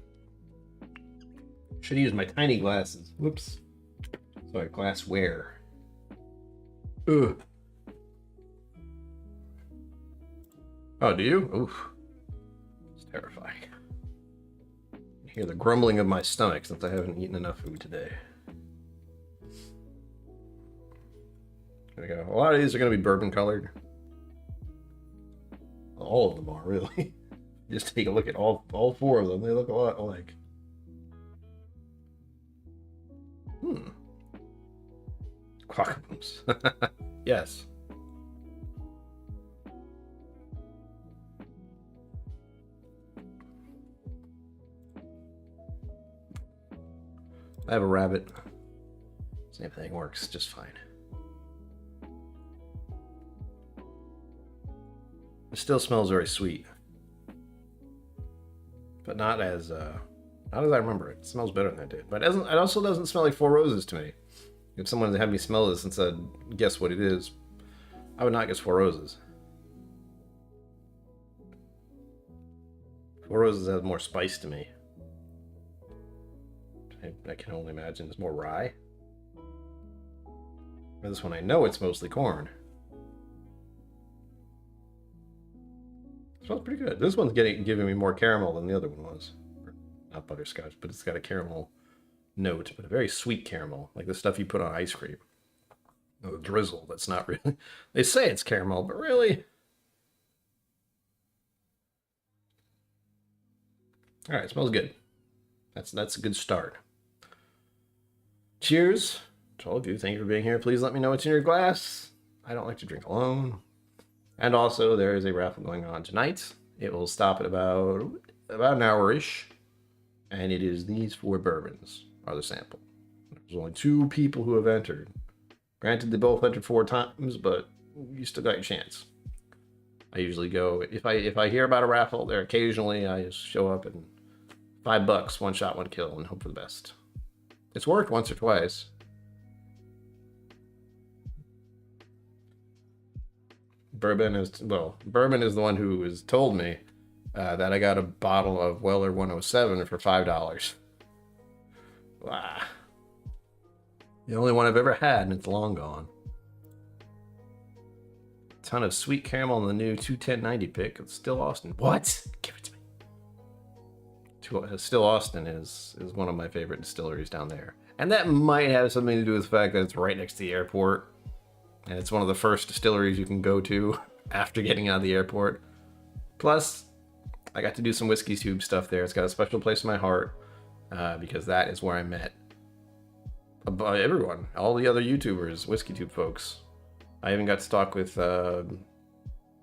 should use my tiny glasses. Whoops. Sorry, glassware. Ugh. Oh, do you? Oof. It's terrifying. I hear the grumbling of my stomach since I haven't eaten enough food today. There we go. A lot of these are going to be bourbon colored. All of them are, really. Just take a look at all four of them. They look a lot alike. Quackums. Yes. I have a rabbit. Same thing, works just fine. It still smells very sweet, but not as I remember it. It smells better than it did, but it also doesn't smell like Four Roses to me. If someone had me smell this and said, guess what it is, I would not guess Four Roses. Four Roses has more spice to me. I can only imagine it's more rye. For this one, I know it's mostly corn. It smells pretty good. This one's giving me more caramel than the other one was. Not butterscotch, but it's got a caramel note, but a very sweet caramel, like the stuff you put on ice cream. No, drizzle, that's not really... They say it's caramel, but really... Alright, it smells good. That's a good start. Cheers to all of you. Thank you for being here. Please let me know what's in your glass. I don't like to drink alone. And also, there is a raffle going on tonight. It will stop at about an hour-ish. And it is these 4 bourbons are the sample. There's only 2 people who have entered. Granted, they both entered 4 times, but you still got your chance. I usually go, if I hear about a raffle there occasionally, I just show up and $5, 1 shot, 1 kill, and hope for the best. It's worked once or twice. Bourbon is the one who has told me that I got a bottle of Weller 107 for $5. Wow. The only one I've ever had, and it's long gone. Ton of sweet caramel in the new 21090 pick. It's Still Austin. What? Give it to me. Still Austin is one of my favorite distilleries down there. And that might have something to do with the fact that it's right next to the airport. And it's one of the first distilleries you can go to after getting out of the airport. Plus, I got to do some Whiskey Tube stuff there. It's got a special place in my heart because that is where I met everyone, all the other YouTubers, Whiskey Tube folks. I even got to talk with the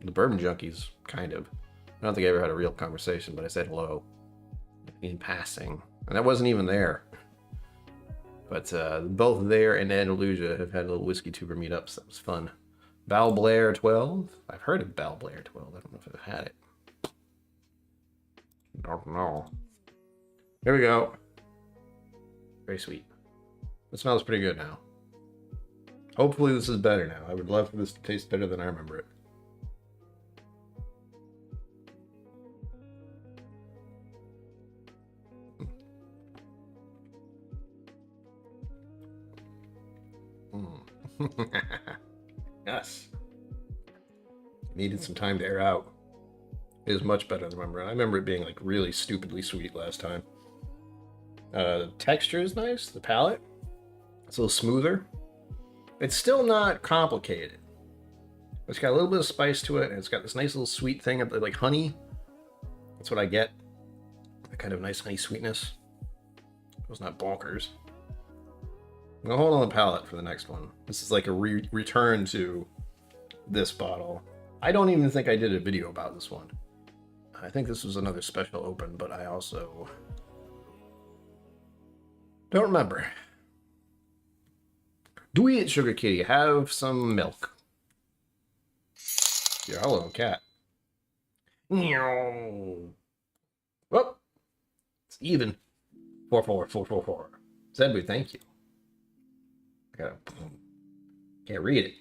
Bourbon Junkies, kind of. I don't think I ever had a real conversation, but I said hello in passing. And I wasn't even there. But both there and Andalusia have had little Whiskey Tuber meetups. That was fun. Bal Blair 12. I've heard of Bal Blair 12. I don't know if I've had it. Don't know. Here we go. Very sweet. It smells pretty good now. Hopefully this is better now. I would love for this to taste better than I remember it. Yes. Needed some time to air out. It is much better than I remember. I remember it being like really stupidly sweet last time. The texture is nice. The palate, it's a little smoother. It's still not complicated. It's got a little bit of spice to it, and it's got this nice little sweet thing like honey. That's what I get. That kind of nice honey sweetness. It was not bonkers. I'm gonna hold on the palate for the next one. This is like a return to this bottle. I don't even think I did a video about this one. I think this was another special open, but I also don't remember. Do we at Sugar Kitty have some milk? Yeah, hello, cat. Whoop. It's even. 44444. Zedby, thank you. Can't read it.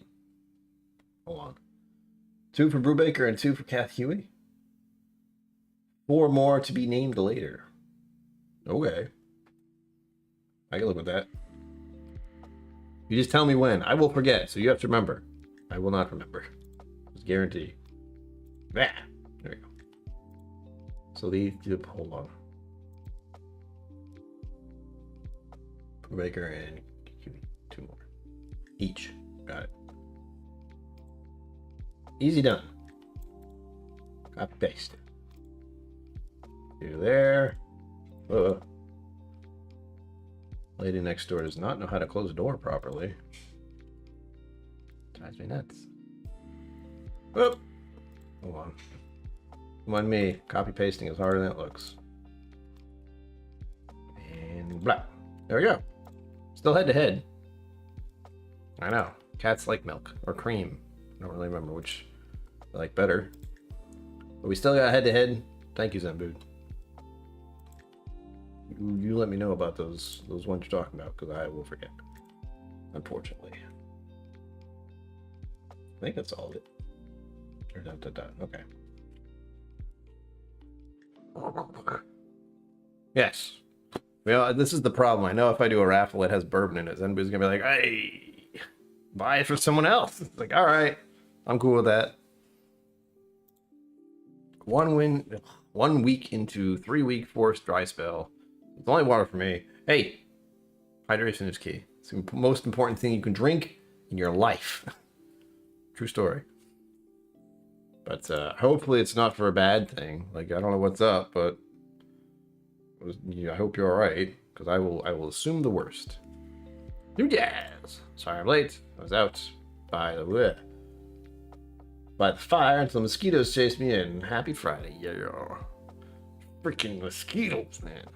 Hold on. 2 for Brubaker and 2 for Kath Huey. 4 more to be named later. Okay. I can live with that. You just tell me when. I will forget, so you have to remember. I will not remember. It's guaranteed. Yeah, there we go. So these, hold on. Baker and two more. Each. Got it. Easy done. Copy paste. Do there. Lady next door does not know how to close the door properly. Drives me nuts. Whoop. Hold on. Come on me. Copy pasting is harder than it looks. And blah. There we go. Still head to head. I know. Cats like milk or cream. I don't really remember which I like better. But we still got head to head. Thank you, Zenbood. You let me know about those ones you're talking about, because I will forget. Unfortunately. I think that's all of it. Okay. Yes. Well, this is the problem. I know if I do a raffle that has bourbon in it, Zenbood's gonna be like, hey, buy it for someone else. It's like, all right, I'm cool with that. 1 week into 3-week forced dry spell. It's only water for me. Hey, hydration is key. It's the most important thing you can drink in your life. True story. But hopefully it's not for a bad thing. Like, I don't know what's up, but I hope you're all right, because I will assume the worst. New jazz. Sorry I'm late. I was out by the fire until mosquitoes chased me in. Happy Friday, yeah. Freaking mosquitoes, man.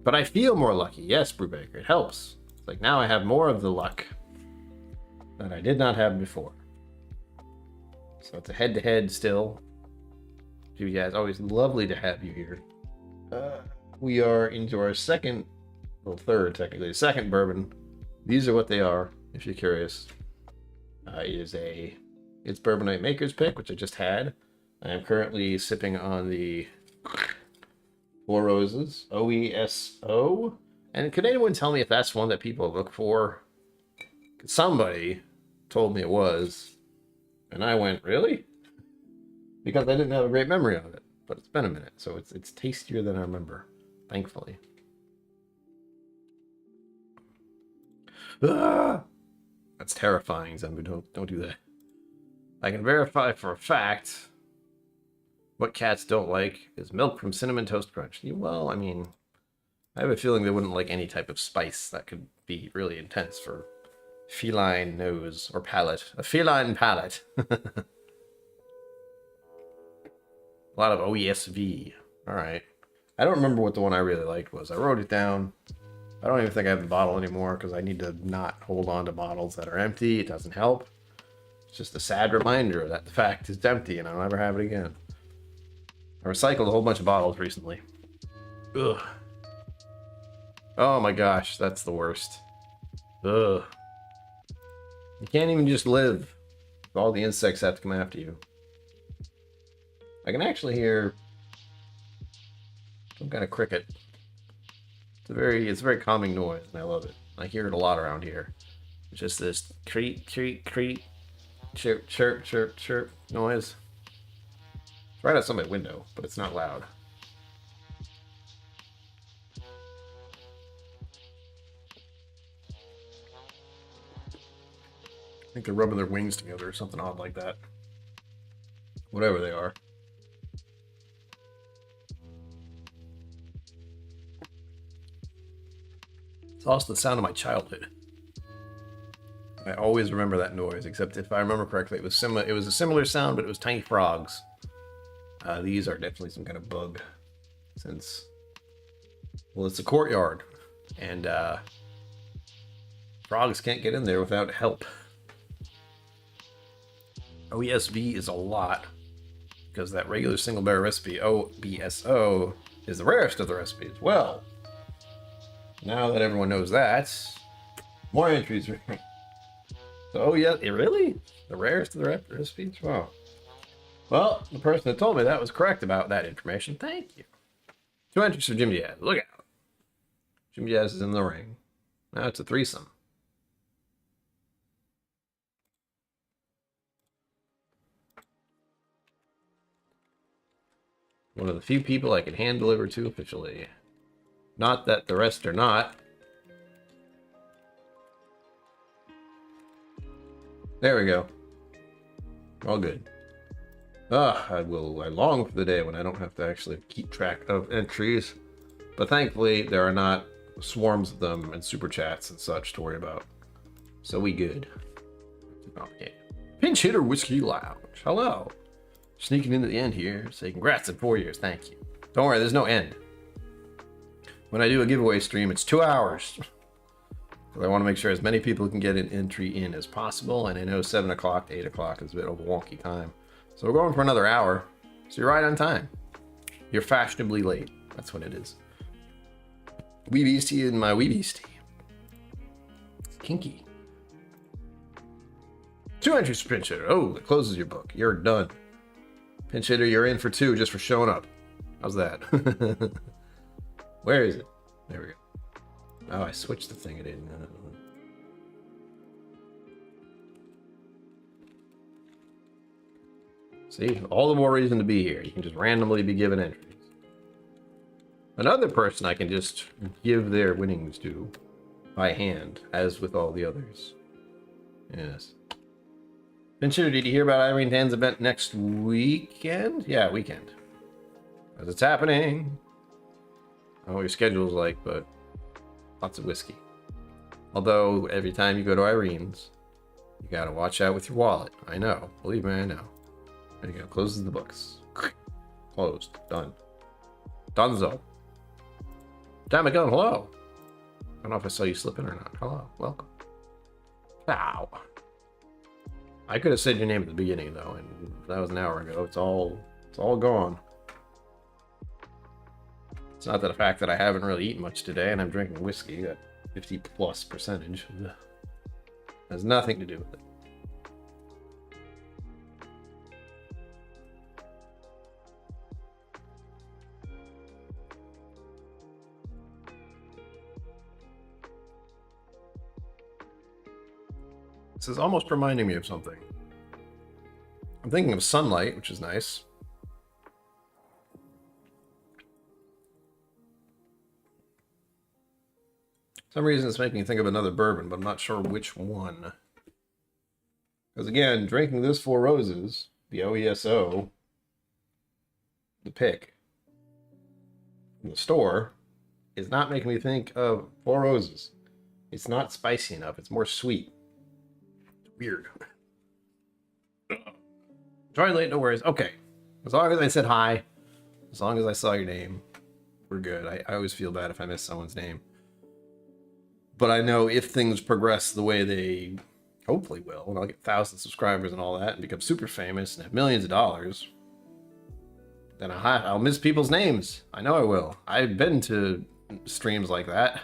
But I feel more lucky. Yes, Brubaker, it helps. It's like now I have more of the luck that I did not have before. So it's a head-to-head still. You guys, always lovely to have you here. We are into our second, well, third technically, second bourbon. These are what they are, if you're curious. It's Bourbon Night Maker's Pick, which I just had. I am currently sipping on the Four Roses OESO. And could anyone tell me if that's one that people look for? Somebody told me it was, and I went, really? Because I didn't have a great memory of it. But it's been a minute, so it's tastier than I remember, thankfully. Ah! That's terrifying, Zenbu. Don't do that. I can verify for a fact what cats don't like is milk from Cinnamon Toast Crunch. Well, I mean, I have a feeling they wouldn't like any type of spice that could be really intense for feline nose or palate. A feline palate. A lot of OESV. All right. I don't remember what the one I really liked was. I wrote it down. I don't even think I have the bottle anymore because I need to not hold on to bottles that are empty. It doesn't help. It's just a sad reminder that the fact is empty and I'll never have it again. I recycled a whole bunch of bottles recently. Ugh. Oh my gosh, that's the worst. Ugh. You can't even just live. All the insects have to come after you. I can actually hear some kind of cricket. It's a very calming noise, and I love it. I hear it a lot around here. It's just this creak, creak, creak, chirp, chirp, chirp, chirp noise. It's right outside my window, but it's not loud. I think they're rubbing their wings together or something odd like that. Whatever they are. It's also the sound of my childhood. I always remember that noise, except if I remember correctly, it was similar. It was a similar sound, but it was tiny frogs. These are definitely some kind of bug, since, well, it's a courtyard, and frogs can't get in there without help. OESV is a lot, because that regular single barrel recipe, OBSO, is the rarest of the recipes. Well, now that everyone knows that, more entries. So, oh yeah, really? The rarest of the recipes? Wow. Well, the person that told me that was correct about that information. Thank you. 2 entries for Jimmy Jazz. Look out. Jimmy Jazz is in the ring. Now it's a threesome. One of the few people I can hand deliver to officially. Not that the rest are not. There we go. All good. I long for the day when I don't have to actually keep track of entries. But thankfully, there are not swarms of them and super chats and such to worry about. So we good. Okay. Pinch Hitter Whiskey Lounge. Hello. Sneaking into the end here. Say congrats in 4 years. Thank you. Don't worry, there's no end. When I do a giveaway stream, it's 2 hours. I want to make sure as many people can get an entry in as possible. And I know 7 o'clock to 8 o'clock is a bit of a wonky time. So we're going for another hour. So you're right on time. You're fashionably late. That's what it is. Wee Beastie and my Wee Beastie. Kinky. 2 entries for Pinch Hitter. Oh, it closes your book. You're done. Pinch Hitter, you're in for 2 just for showing up. How's that? Where is it? There we go. Oh, I switched the thing it in. See, all the more reason to be here. You can just randomly be given entries. Another person I can just give their winnings to by hand, as with all the others. Yes. Fincher, did you hear about Irene Tan's event next weekend? Yeah, weekend. As it's happening. I don't know what your schedule's like, but lots of whiskey. Although, every time you go to Irene's, you gotta watch out with your wallet. I know. Believe me, I know. There you go. Closes the books. Closed. Done. Donezo. Damn it, going. Hello. I don't know if I saw you slip in or not. Hello. Welcome. Wow. I could have said your name at the beginning, though, and that was an hour ago. It's all gone. It's not the fact that I haven't really eaten much today, and I'm drinking whiskey at 50+%. Has nothing to do with it. This is almost reminding me of something. I'm thinking of sunlight, which is nice. For some reason it's making me think of another bourbon, but I'm not sure which one. Because again, drinking this Four Roses, the OESO, the pick, from the store, is not making me think of Four Roses. It's not spicy enough. It's more sweet. Weird. Join late, no worries. Okay. As long as I said hi, as long as I saw your name, we're good. I always feel bad if I miss someone's name. But I know if things progress the way they hopefully will, and I'll get 1,000 subscribers and all that, and become super famous and have millions of dollars, then I'll miss people's names. I know I will. I've been to streams like that.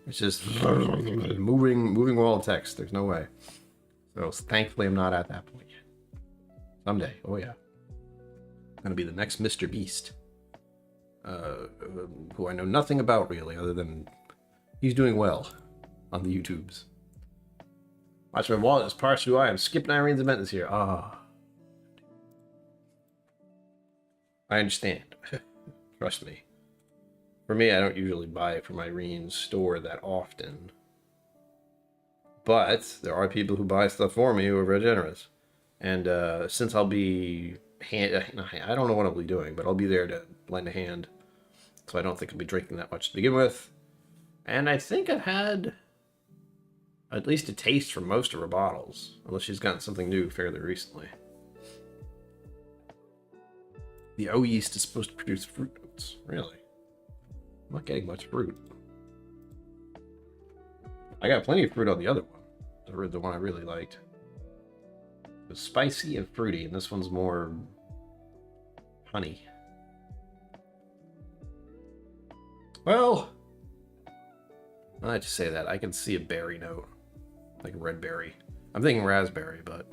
It's just moving wall of text. There's no way. So thankfully I'm not at that point yet. Someday. Oh yeah. I'm gonna be the next Mr. Beast. Who I know nothing about really, other than he's doing well on the YouTubes. Watch my wallet is partially why I'm skipping Irene's event this year. Ah. I understand. Trust me. For me, I don't usually buy from Irene's store that often. But there are people who buy stuff for me who are very generous. And since I'll be... I don't know what I'll be doing, but I'll be there to lend a hand. So I don't think I'll be drinking that much to begin with. And I think I've had at least a taste from most of her bottles. Unless she's gotten something new fairly recently. The O yeast is supposed to produce fruit notes. Really? I'm not getting much fruit. I got plenty of fruit on the other one. The one I really liked. It was spicy and fruity, and this one's more honey. Well, I like to say that. I can see a berry note. Like a red berry. I'm thinking raspberry, but...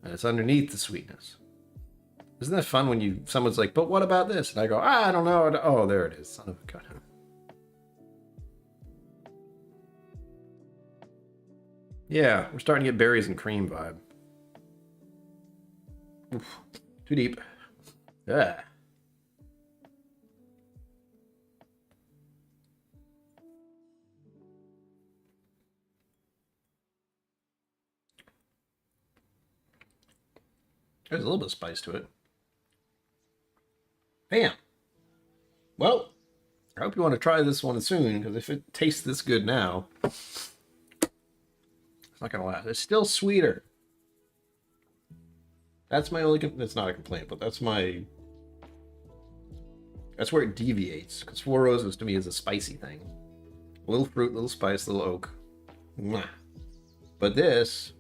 And it's underneath the sweetness. Isn't that fun when someone's like, but what about this? And I go, I don't know. Oh, there it is. Son of a gun. Yeah, we're starting to get berries and cream vibe. Oof, too deep. Yeah. There's a little bit of spice to it. Bam. Well, I hope you want to try this one soon, because if it tastes this good now, it's not going to last. It's still sweeter. That's my only... That's not a complaint, but that's my... That's where it deviates, because Four Roses to me is a spicy thing. A little fruit, little spice, little oak. Mwah. But this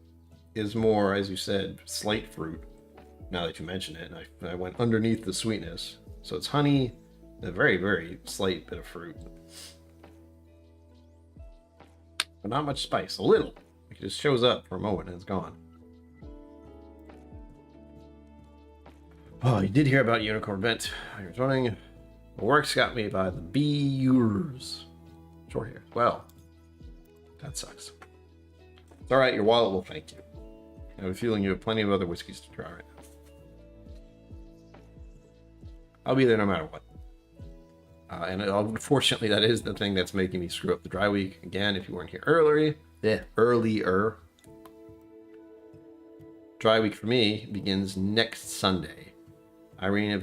is more, as you said, slight fruit. Now that you mention it, and I went underneath the sweetness. So it's honey, a very, very slight bit of fruit. But not much spice. A little. It just shows up for a moment and it's gone. Oh, you did hear about Unicorn Vent. I was wondering. The works got me by the Beers. Short hair. Well, that sucks. It's alright, your wallet will thank you. I have a feeling you have plenty of other whiskeys to try right now. I'll be there no matter what. And unfortunately, that is the thing that's making me screw up the dry week. Again, if you weren't here earlier. Dry week for me begins next Sunday. Irene's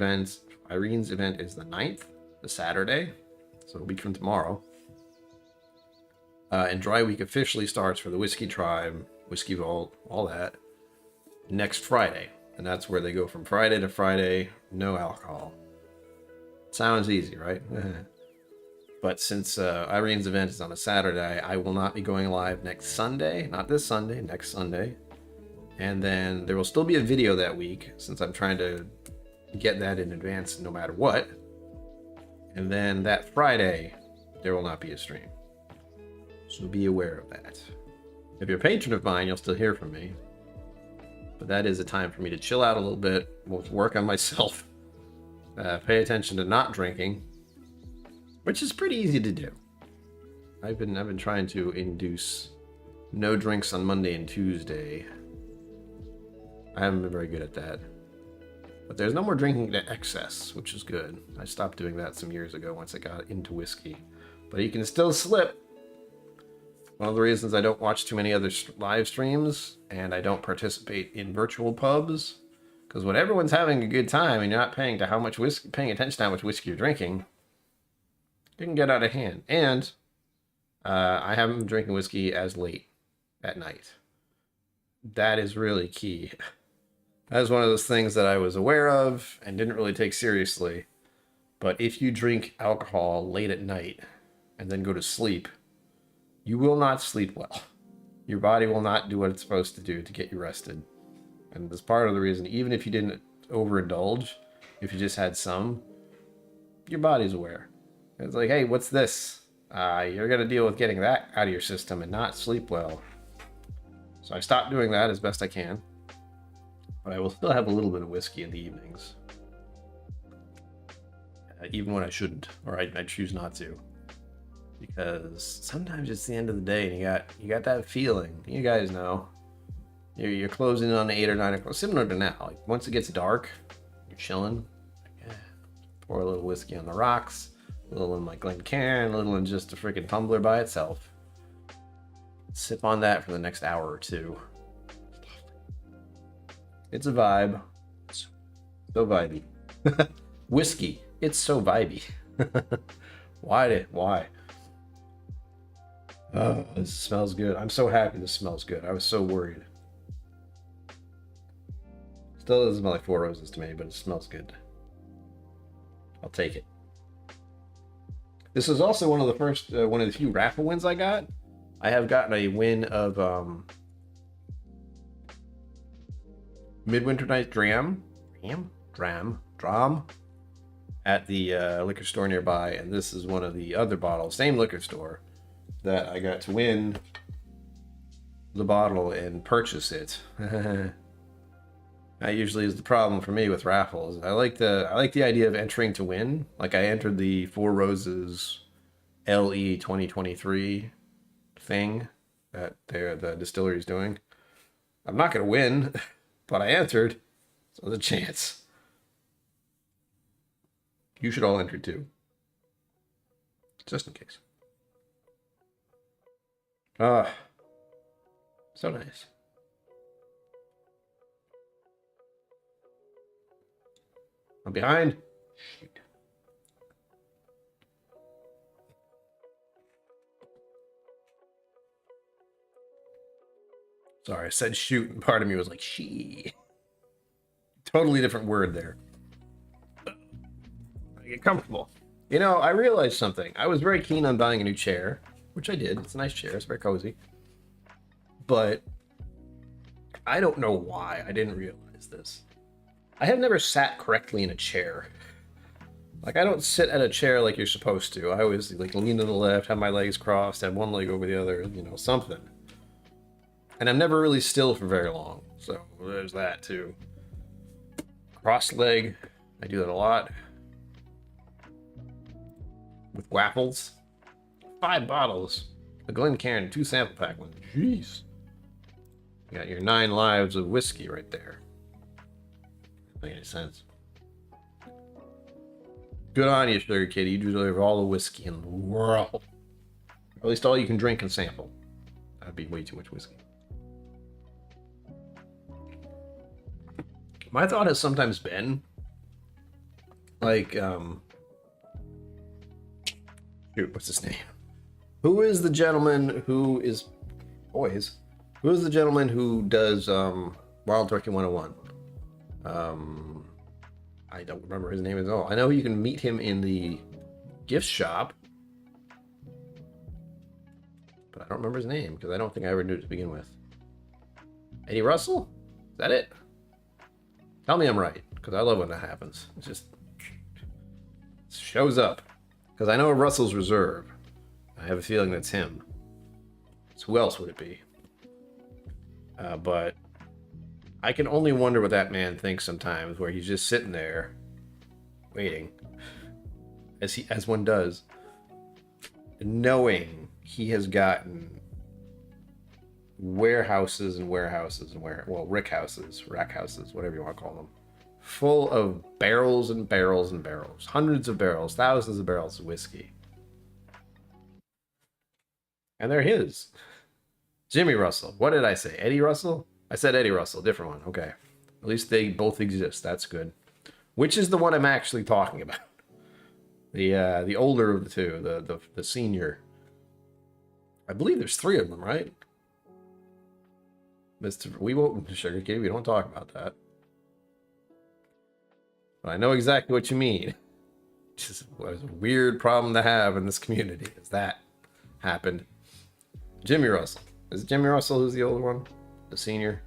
event is the 9th, the Saturday. So a week from tomorrow. And dry week officially starts for the Whiskey Tribe, Whiskey Vault, all that, next Friday. And that's where they go from Friday to Friday, no alcohol. Sounds easy, right? But since Irene's event is on a Saturday, I will not be going live next Sunday. Not this Sunday, next Sunday. And then there will still be a video that week, since I'm trying to get that in advance no matter what. And then that Friday, there will not be a stream. So be aware of that. If you're a patron of mine, you'll still hear from me. But that is a time for me to chill out a little bit, work on myself. Pay attention to not drinking, which is pretty easy to do. I've been trying to induce no drinks on Monday and Tuesday. I haven't been very good at that. But there's no more drinking to excess, which is good. I stopped doing that some years ago once I got into whiskey. But you can still slip. One of the reasons I don't watch too many other live streams and I don't participate in virtual pubs, because when everyone's having a good time and you're not paying attention to how much whiskey you're drinking, it can get out of hand. And I haven't been drinking whiskey as late at night. That is really key. That is one of those things that I was aware of and didn't really take seriously. But if you drink alcohol late at night and then go to sleep, you will not sleep well. Your body will not do what it's supposed to do to get you rested. And that's part of the reason, even if you didn't overindulge, if you just had some, your body's aware. It's like, hey, what's this? You're going to deal with getting that out of your system and not sleep well. So I stopped doing that as best I can. But I will still have a little bit of whiskey in the evenings. Even when I shouldn't, or I choose not to. Because sometimes it's the end of the day and you got that feeling. You guys know. You're closing on 8 or 9 o'clock, similar to now. Like once it gets dark, you're chilling. Yeah, pour a little whiskey on the rocks, a little in my Glencairn, a little in just a freaking tumbler by itself. Sip on that for the next hour or two. It's a vibe. So vibey. Whiskey. It's so vibey. Why? Oh, this smells good. I'm so happy this smells good. I was so worried. Still doesn't smell like Four Roses to me, but it smells good. I'll take it. This is also one of the few raffle wins I got. I have gotten a win of Midwinter Night Dram at the liquor store nearby, and this is one of the other bottles, same liquor store, that I got to win the bottle and purchase it. That usually is the problem for me with raffles. I like the idea of entering to win. Like I entered the Four Roses LE 2023 thing that the distillery is doing. I'm not going to win, but I entered, so there's a chance. You should all enter too. Just in case. Ah, so nice. I'm behind. Shoot. Sorry, I said shoot, and part of me was like, she. Totally different word there. I get comfortable. You know, I realized something. I was very keen on buying a new chair, which I did. It's a nice chair. It's very cozy. But I don't know why I didn't realize this. I have never sat correctly in a chair. Like, I don't sit at a chair like you're supposed to. I always, like, lean to the left, have my legs crossed, have one leg over the other, you know, something. And I'm never really still for very long. So there's that, too. Cross leg. I do that a lot. With waffles. 5 bottles. A Glencairn 2 sample pack one. Jeez. You got your 9 lives of whiskey right there. Doesn't make any sense. Good on you, Sugar Kitty. You deserve all the whiskey in the world. Or at least all you can drink and sample. That'd be way too much whiskey. My thought has sometimes been, like, shoot, what's his name? Who is the gentleman who is, boys, who is the gentleman who does, Wild Turkey 101? I don't remember his name at all. I know you can meet him in the gift shop, but I don't remember his name because I don't think I ever knew it to begin with. Eddie Russell? Is that it? Tell me I'm right, because I love when that happens. It just shows up. Because I know Russell's Reserve. I have a feeling that's him. So who else would it be? But I can only wonder what that man thinks sometimes, where he's just sitting there, waiting, as one does, knowing he has gotten warehouses and warehouses and rack houses, whatever you want to call them, full of barrels and barrels and barrels, hundreds of barrels, thousands of barrels of whiskey, and they're his. Jimmy Russell. What did I say? Eddie Russell? I said Eddie Russell, different one. Okay. At least they both exist. That's good. Which is the one I'm actually talking about? The older of the two, the senior. I believe there's 3 of them, right? We won't, Sugar Kitty, we don't talk about that. But I know exactly what you mean. Just was a weird problem to have in this community as that happened. Jimmy Russell. Is it Jimmy Russell who's the older one? The senior?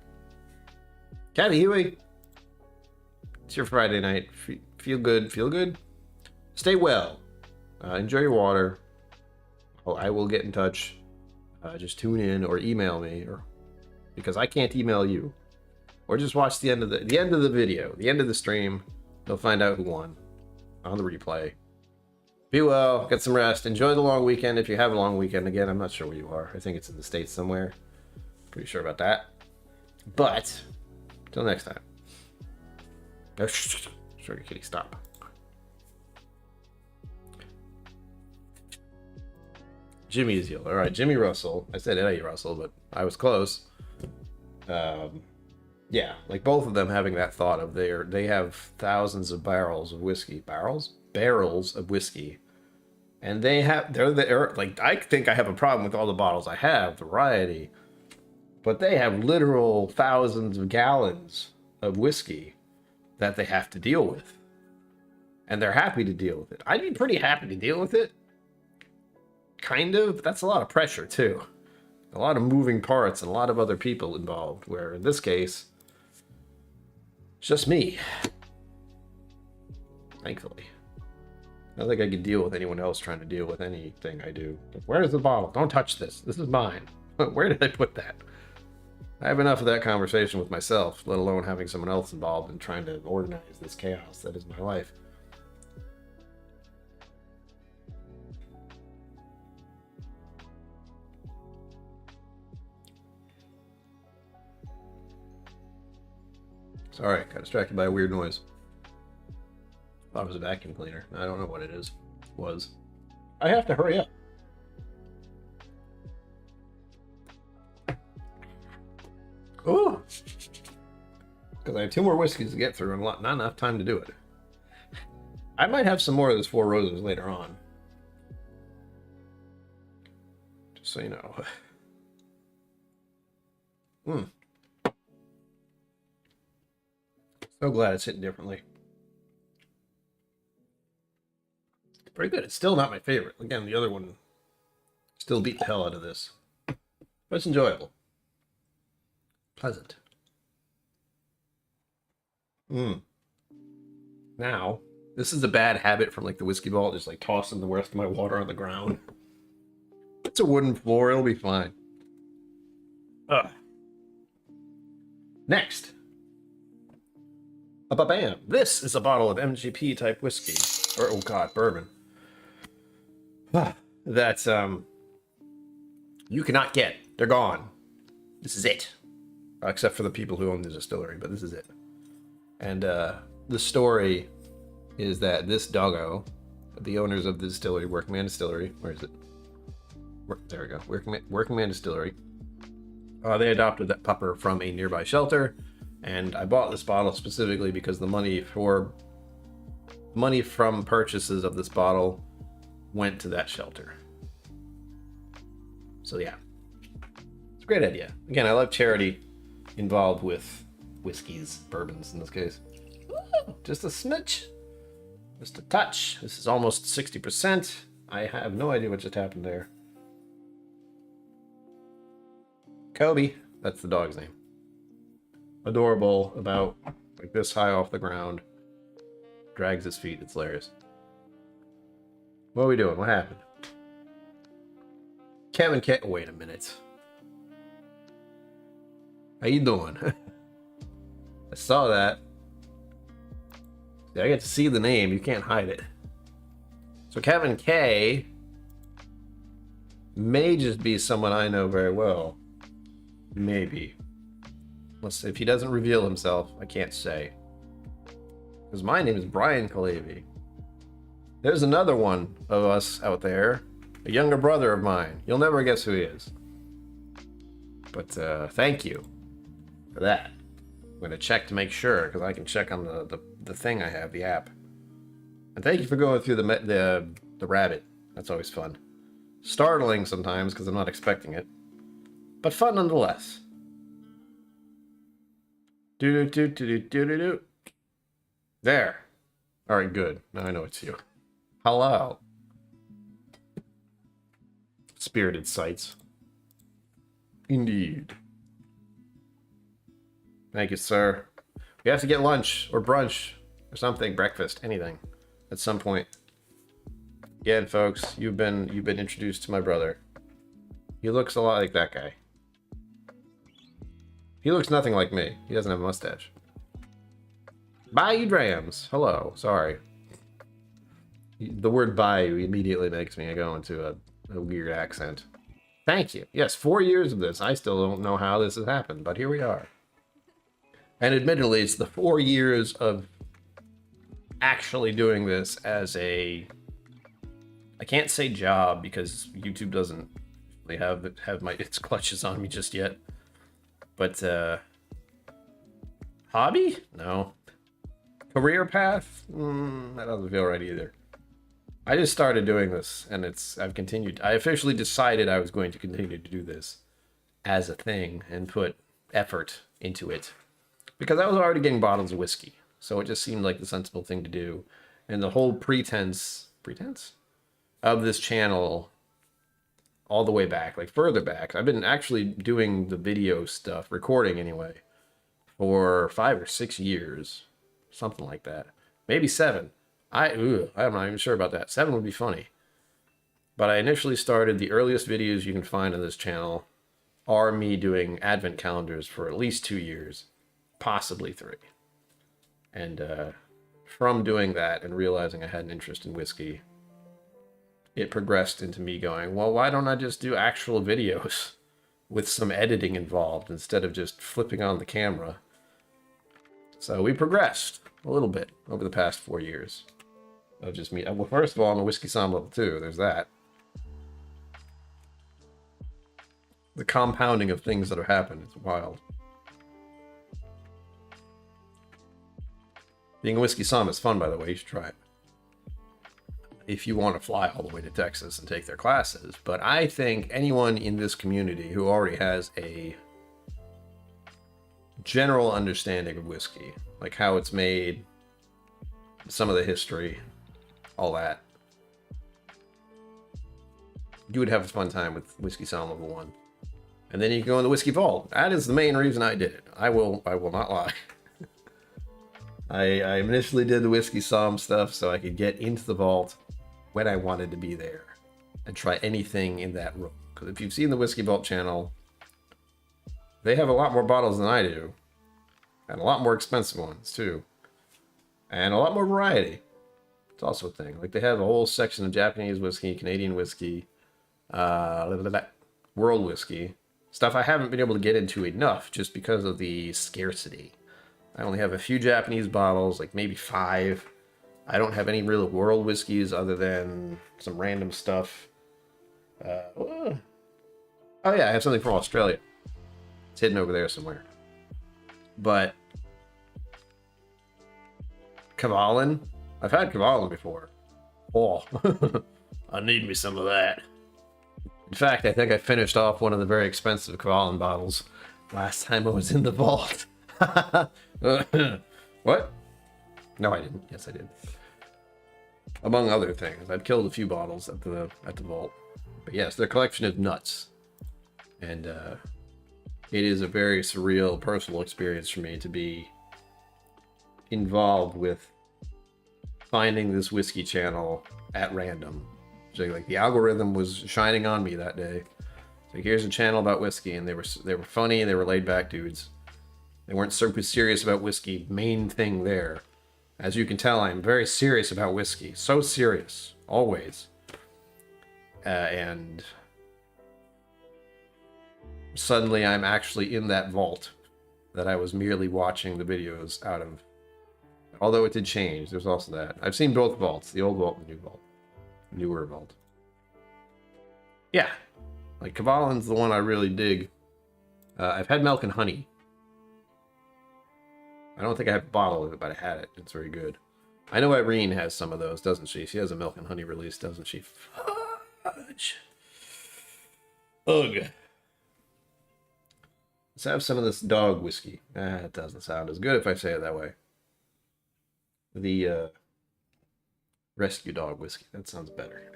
Kathy Huey. It's your Friday night. Feel good. Feel good. Stay well. Enjoy your water. Oh, I will get in touch. Just tune in or email me, or because I can't email you. Or just watch the end of the video, the end of the stream. You'll find out who won on the replay. Be well, get some rest, enjoy the long weekend if you have a long weekend. Again, I'm not sure where you are. I think it's in the States somewhere. Pretty sure about that. But till next time. Sugar Kitty, stop. Jimmy is yellow. All right, Jimmy Russell. I said Eddie Russell, but I was close. Yeah, like both of them having that thought of they have thousands of barrels of whiskey. Barrels of whiskey. And they're like, I think I have a problem with all the bottles I have, the variety. But they have literal thousands of gallons of whiskey that they have to deal with. And they're happy to deal with it. I'd be pretty happy to deal with it. Kind of. That's a lot of pressure, too. A lot of moving parts and a lot of other people involved. Where, in this case, it's just me. Thankfully. I don't think I could deal with anyone else trying to deal with anything I do. Where's the bottle? Don't touch this. This is mine. Where did I put that? I have enough of that conversation with myself, let alone having someone else involved in trying to organize this chaos that is my life. Sorry, got distracted by a weird noise. Thought it was a vacuum cleaner. I don't know what it is. Was. I have to hurry up. Oh, because I have 2 more whiskeys to get through and not enough time to do it. I might have some more of this Four Roses later on. Just so you know. So glad it's hitting differently. Pretty good. It's still not my favorite. Again, the other one still beat the hell out of this. But it's enjoyable. Pleasant. Now, this is a bad habit from like the whiskey vault, just like tossing the rest of my water on the ground. It's a wooden floor, it'll be fine. Next. Bam. This is a bottle of MGP type whiskey. Or, oh god, bourbon. That you cannot get. They're gone. This is it. Except for the people who own the distillery, but this is it. And the story is that this doggo, the owners of the distillery, Working Man Distillery, where is it? There we go. Working Man Distillery. They adopted that pupper from a nearby shelter, and I bought this bottle specifically because the money from purchases of this bottle went to that shelter. So yeah, it's a great idea. Again, I love charity involved with whiskeys, bourbons in this case. Ooh, just a smidge, just a touch. This is almost 60%. I have no idea what just happened there. Kobe, that's the dog's name. Adorable, about like this high off the ground. Drags his feet, it's hilarious. What are we doing? What happened? Kevin can't wait a minute. How you doing? I saw that. I get to see the name, you can't hide it. So Kevin K may just be someone I know very well. Maybe. Let's see, if he doesn't reveal himself, I can't say. Because my name is Brian Kalavy. There's another one of us out there, a younger brother of mine. You'll never guess who he is. But thank you for that. I'm going to check to make sure, because I can check on the thing I have, the app. And thank you for going through the rabbit. That's always fun. Startling sometimes, because I'm not expecting it. But fun nonetheless. Do-do-do-do-do-do-do-do. There. Alright, good. Now I know it's you. Hello. Spirited sights. Indeed. Thank you, sir. We have to get lunch or brunch or something, breakfast, anything at some point. Again, folks, you've been introduced to my brother. He looks a lot like that guy. He looks nothing like me. He doesn't have a mustache. Bye, Drams. Hello. Sorry. The word bye immediately makes me go into a weird accent. Thank you. Yes, 4 years of this. I still don't know how this has happened, but here we are. And admittedly, it's the 4 years of actually doing this as a... I can't say job because YouTube doesn't really have its clutches on me just yet. But, hobby? No. Career path? That doesn't feel right either. I just started doing this, and I've continued. I officially decided I was going to continue to do this as a thing and put effort into it. Because I was already getting bottles of whiskey, so it just seemed like the sensible thing to do. And the whole pretense of this channel all the way back, like further back. I've been actually doing the video stuff, recording anyway, for 5 or 6 years. Something like that. Maybe 7. I'm not even sure about that. 7 would be funny. But I initially started, the earliest videos you can find on this channel are me doing advent calendars for at least 2 years, possibly 3. And from doing that and realizing I had an interest in whiskey, it progressed into me going, well, why don't I just do actual videos with some editing involved instead of just flipping on the camera? So we progressed a little bit over the past 4 years. of just me. Well, first of all, I'm a whiskey somm level 2. There's that. The compounding of things that have happened is wild. Being a whiskey somm is fun, by the way. You should try it. If you want to fly all the way to Texas and take their classes. But I think anyone in this community who already has a general understanding of whiskey, like how it's made, some of the history, all that, you would have a fun time with Whiskey Somm Level 1. And then you can go in the Whiskey Vault. That is the main reason I did it. I will not lie. I initially did the Whiskey Somm stuff so I could get into the vault when I wanted to be there and try anything in that room. Because if you've seen the Whiskey Vault channel, they have a lot more bottles than I do. And a lot more expensive ones, too. And a lot more variety. It's also a thing. Like, they have a whole section of Japanese whiskey, Canadian whiskey, world whiskey. Stuff I haven't been able to get into enough just because of the scarcity. I only have a few Japanese bottles, like maybe 5. I don't have any real world whiskeys other than some random stuff. Oh yeah, I have something from Australia. It's hidden over there somewhere. But Kavalan, I've had Kavalan before. Oh, I need me some of that. In fact, I think I finished off one of the very expensive Kavalan bottles last time I was in the vault. What? No, I didn't. Yes, I did. Among other things, I've killed a few bottles at the vault. But yes, their collection is nuts, and it is a very surreal personal experience for me to be involved with finding this whiskey channel at random. So, like, the algorithm was shining on me that day. So here's a channel about whiskey, and they were funny, and they were laid back dudes. They weren't super serious about whiskey. Main thing there. As you can tell, I'm very serious about whiskey. So serious. Always. And suddenly I'm actually in that vault that I was merely watching the videos out of. Although it did change. There's also that. I've seen both vaults. The old vault and the new vault. Newer vault. Yeah. Like, Kavalan's the one I really dig. I've had Milk and Honey. I don't think I have a bottle of it, but I had it. It's very good. I know Irene has some of those, doesn't she? She has a Milk and Honey release, doesn't she? Fudge. Ugh. Let's have some of this dog whiskey. It doesn't sound as good if I say it that way. The rescue dog whiskey. That sounds better.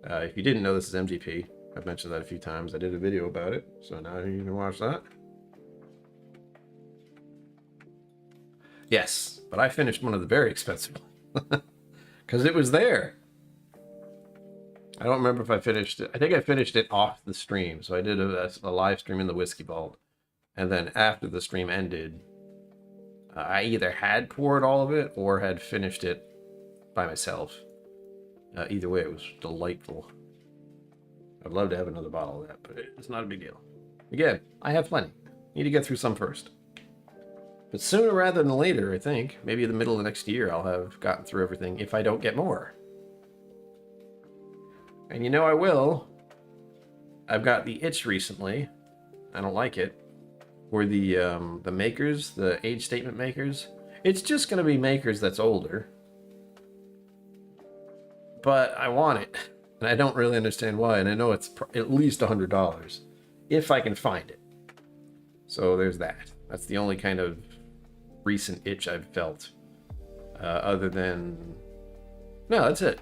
If you didn't know, this is MGP. I've mentioned that a few times. I did a video about it, so now you can watch that. Yes, but I finished one of the very expensive ones. Because it was there. I don't remember if I finished it. I think I finished it off the stream. So I did a live stream in the Whiskey Vault. And then after the stream ended, I either had poured all of it or had finished it by myself. Either way, it was delightful. I'd love to have another bottle of that, but it's not a big deal. Again, I have plenty. Need to get through some first. But sooner rather than later, I think, maybe in the middle of next year, I'll have gotten through everything if I don't get more. And you know I will. I've got the itch recently. I don't like it. Or the makers, the age statement makers. It's just going to be makers that's older. But I want it. And I don't really understand why. And I know it's at least $100. If I can find it. So there's that. That's the only kind of recent itch I've felt. Other than... No, that's it.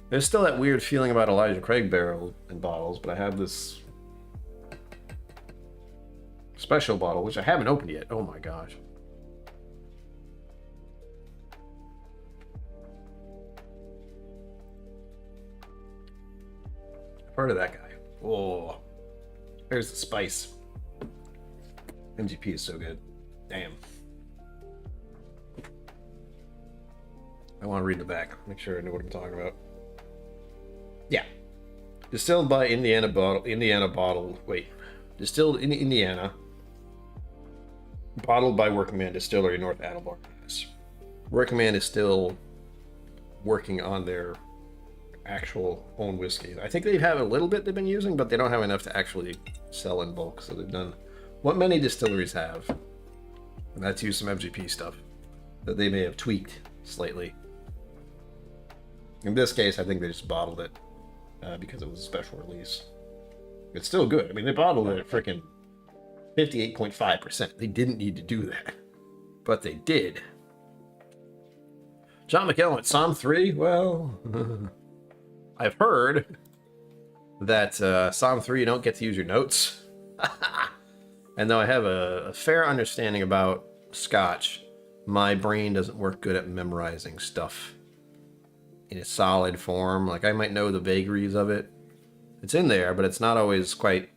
There's still that weird feeling about Elijah Craig barrel and bottles, but I have this special bottle, which I haven't opened yet. Oh my gosh. I've heard of that guy. Oh, there's the spice. MGP is so good. Damn. I want to read the back. Make sure I know what I'm talking about. Yeah. Distilled by Distilled in Indiana. Bottled by Workman Distillery, North Attleboro, Mass. Recommend is still working on their actual own whiskey. I think they have a little bit they've been using, but they don't have enough to actually sell in bulk. So they've done what many distilleries have, and that's use some MGP stuff that they may have tweaked slightly. In this case, I think they just bottled it because it was a special release. It's still good. I mean, they bottled it at freaking 58.5%. They didn't need to do that, but they did. John McKellen at Psalm 3. Well, I've heard that Psalm 3 you don't get to use your notes. And though I have a fair understanding about Scotch, my brain doesn't work good at memorizing stuff in a solid form. Like, I might know the vagaries of it. It's in there, but it's not always quite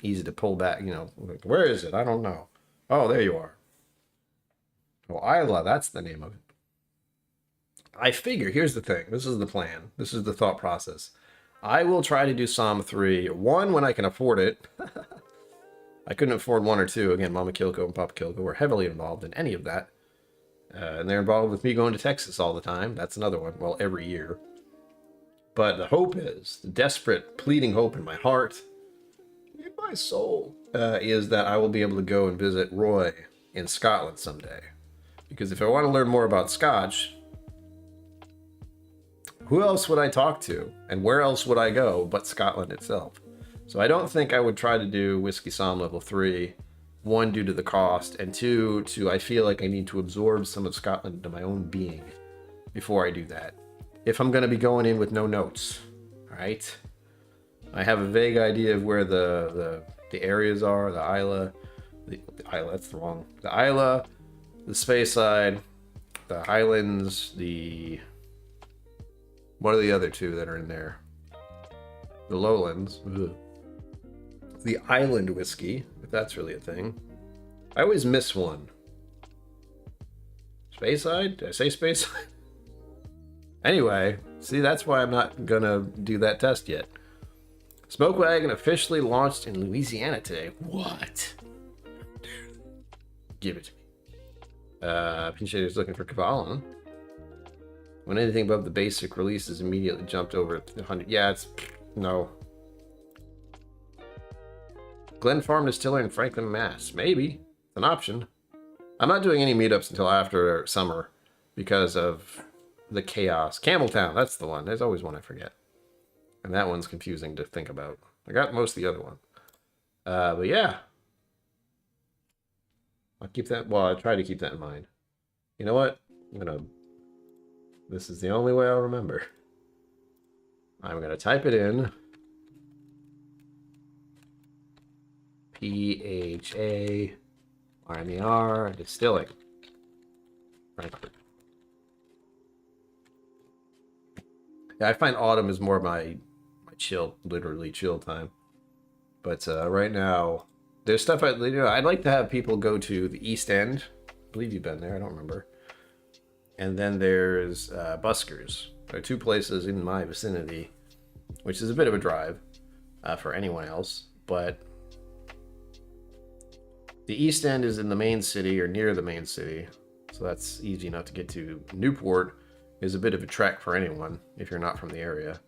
easy to pull back, you know. Like, where is it? I don't know. Oh, there you are. Oh, Isla, that's the name of it. I figure, here's the thing. This is the plan. This is the thought process. I will try to do Psalm 3. 1, when I can afford it. I couldn't afford 1 or 2. Again, Mama KillCo and Papa KillCo were heavily involved in any of that. And they're involved with me going to Texas all the time. That's another one. Well, every year. But the hope is, the desperate, pleading hope in my heart, in my soul, is that I will be able to go and visit Roy in Scotland someday. Because if I want to learn more about Scotch, who else would I talk to? And where else would I go but Scotland itself? So I don't think I would try to do Whiskey Somm Level 3. 1, due to the cost, and 2, I feel like I need to absorb some of Scotland into my own being before I do that. If I'm going to be going in with no notes, right? I have a vague idea of where the areas are, the Isla, the Isla, that's wrong. The Isla, the Speyside, the Highlands, what are the other 2 that are in there? The Lowlands. Ugh. The Island whiskey, if that's really a thing. I always miss one. Speyside? Did I say Speyside? Anyway, see, that's why I'm not gonna do that test yet. Smoke Wagon officially launched in Louisiana today. What? Give it to me. Pinch looking for Kabbalah. When anything above the basic release is immediately jumped over to 100. Yeah, it's... no. Glen Farm Distillery in Franklin, Mass. Maybe. It's an option. I'm not doing any meetups until after summer because of the chaos. Campbelltown, that's the one. There's always one I forget. And that one's confusing to think about. I got most of the other one. But yeah. I'll keep that... well, I try to keep that in mind. You know what? I'm gonna... this is the only way I'll remember. I'm gonna type it in. PHARMER Distilling. Frankfurt. Yeah, I find autumn is more of my chill, literally chill time. But right now, there's stuff I'd like to have people go to the East End. I believe you've been there. I don't remember. And then there's Buskers. There are 2 places in my vicinity, which is a bit of a drive for anyone else, but the East End is in the main city or near the main city, so that's easy enough to get to. Newport is a bit of a trek for anyone if you're not from the area,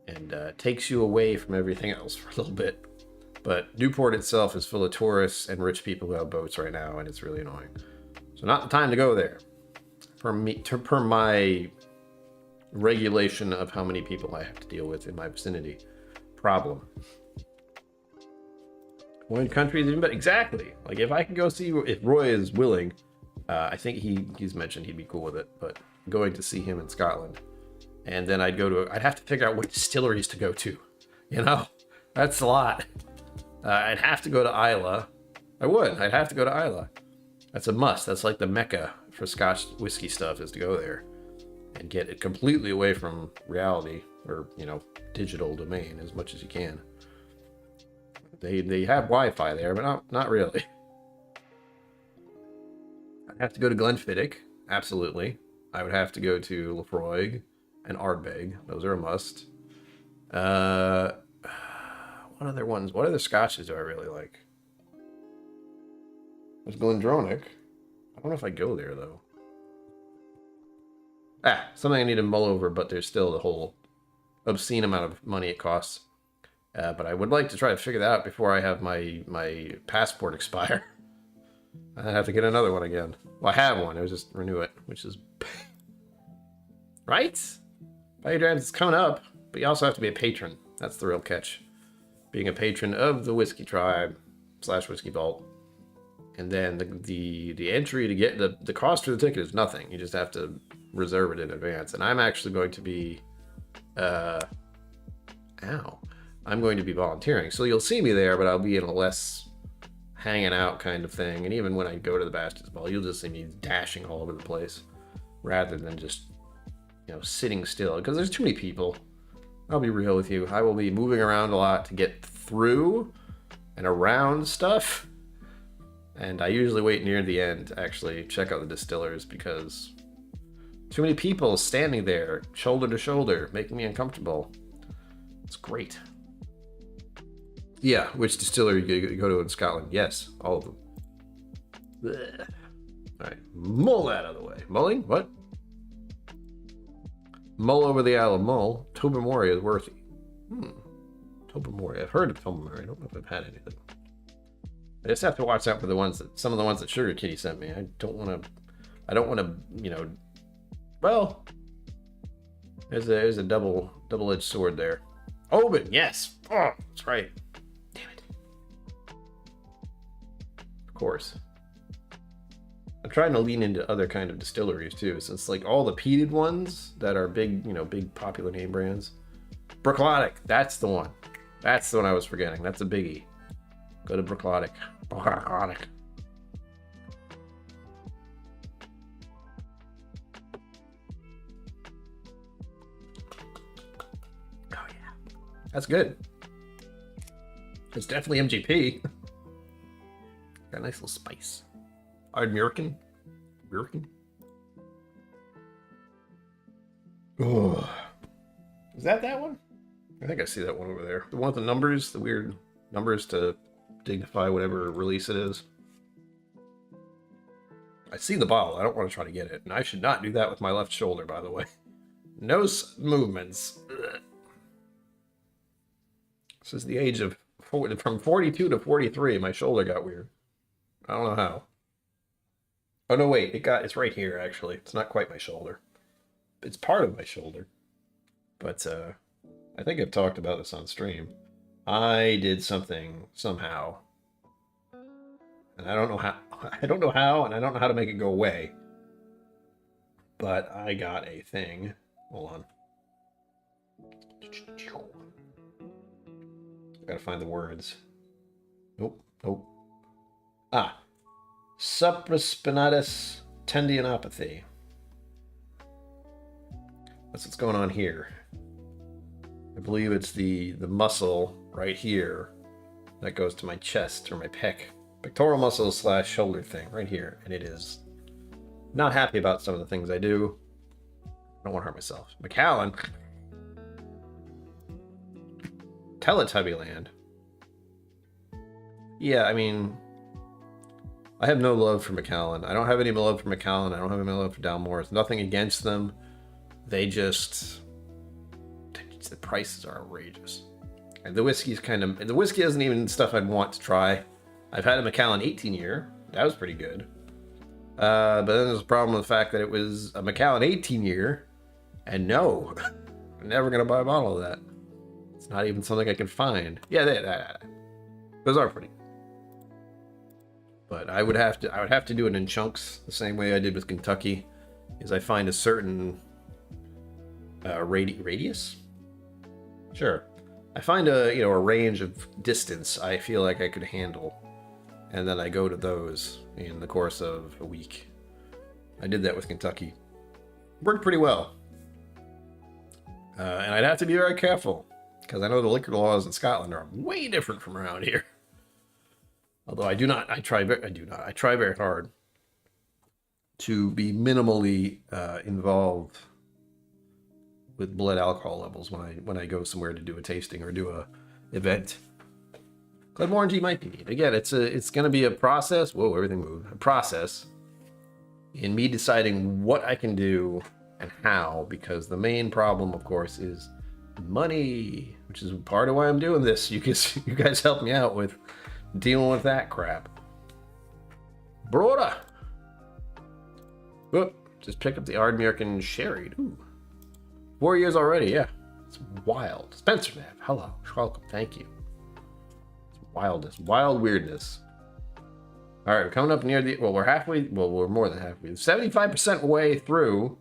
and takes you away from everything else for a little bit. But Newport itself is full of tourists and rich people who have boats right now, and it's really annoying. So not the time to go there. Per my regulation of how many people I have to deal with in my vicinity. Problem. One country is even better. Exactly. Like, if I can go see, if Roy is willing, I think he's mentioned he'd be cool with it, but going to see him in Scotland. And then I'd have to figure out what distilleries to go to. You know? That's a lot. I'd have to go to Isla. I'd have to go to Isla. That's a must. That's like the mecca for Scotch whiskey stuff, is to go there and get it completely away from reality or, you know, digital domain as much as you can. They have Wi-Fi there, but not really. I'd have to go to Glenfiddich, absolutely. I would have to go to Laphroaig and Ardbeg. Those are a must. What other ones? What other Scotches do I really like? There's Glendronach. I don't know if I go there, though. Something I need to mull over, but there's still the whole obscene amount of money it costs. But I would like to try to figure that out before I have my passport expire. I have to get another one again. Well, I have one. I was just renew it, which is right. Value Drams is coming up, but you also have to be a patron. That's the real catch. Being a patron of the Whiskey Tribe / Whiskey Vault. And then the entry to get the cost for the ticket is nothing. You just have to reserve it in advance. And I'm actually going to be I'm going to be volunteering. So you'll see me there, but I'll be in a less hanging out kind of thing. And even when I go to the Bastards Ball, you'll just see me dashing all over the place rather than just, sitting still, because there's too many people. I'll be real with you. I will be moving around a lot to get through and around stuff. And I usually wait near the end to actually check out the distillers, because too many people standing there, shoulder to shoulder, making me uncomfortable. It's great. Yeah, which distillery you go to in Scotland? Yes, all of them. Blech. All right, mull that out of the way. Mulling? What? Mull over the Isle of Mull. Tobermory is worthy. Tobermory. I've heard of Tobermory. I don't know if I've had anything. I just have to watch out for some of the ones that Sugar Kitty sent me. I don't want to, well, there's a double-edged sword there. Oban, yes. Oh, that's right. Damn it. Of course. I'm trying to lean into other kind of distilleries too, since like all the peated ones that are big, big popular name brands. Brooklotic, that's the one. That's the one I was forgetting. That's a biggie. Go to Brooklotic. Brooklotic. Oh yeah, that's good. It's definitely MGP. Got a nice little spice. American. Oh, is that one? I think I see that one over there. The one with the numbers, the weird numbers to dignify whatever release it is. I see the bottle. I don't want to try to get it, and I should not do that with my left shoulder, by the way. No movements. Ugh. This is the age of from 42 to 43. My shoulder got weird. I don't know how. Oh no, wait! It's right here. Actually, it's not quite my shoulder. It's part of my shoulder, but I think I've talked about this on stream. I did something somehow, and I don't know how. I don't know how, and I don't know how to make it go away. But I got a thing. Hold on. I gotta find the words. Nope. Supraspinatus tendinopathy. That's what's going on here. I believe it's the muscle right here that goes to my chest or my pectoral muscle / shoulder thing right here. And it is not happy about some of the things I do. I don't want to hurt myself. Macallan. Teletubby Land. Yeah, I mean, I have no love for Macallan. I don't have any love for Macallan. I don't have any love for Dalmore. It's nothing against them. The prices are outrageous. And the whiskey isn't even stuff I'd want to try. I've had a Macallan 18 year. That was pretty good. But then there's a problem with the fact that it was a Macallan 18 year. And no, I'm never going to buy a bottle of that. It's not even something I can find. Yeah, those are pretty. But I would have to do it in chunks, the same way I did with Kentucky, is I find a certain radius. Sure, I find a range of distance I feel like I could handle, and then I go to those in the course of a week. I did that with Kentucky. Worked pretty well, and I'd have to be very careful because I know the liquor laws in Scotland are way different from around here. Although I try very hard to be minimally involved with blood alcohol levels when I go somewhere to do a tasting or do a event. Glenmorangie might be neat. Again, it's going to be a process. Whoa, everything moved. A process in me deciding what I can do and how, because the main problem, of course, is money, which is part of why I'm doing this. You guys help me out with dealing with that crap. Broda. Whoop. Just picked up the Ardmurken Sherry. Ooh. 4 years already, yeah. It's wild. Spencer Nav, hello. Welcome, thank you. It's wildness, wild weirdness. All right, we're coming up near the, well, we're halfway, well, we're more than halfway. 75% way through.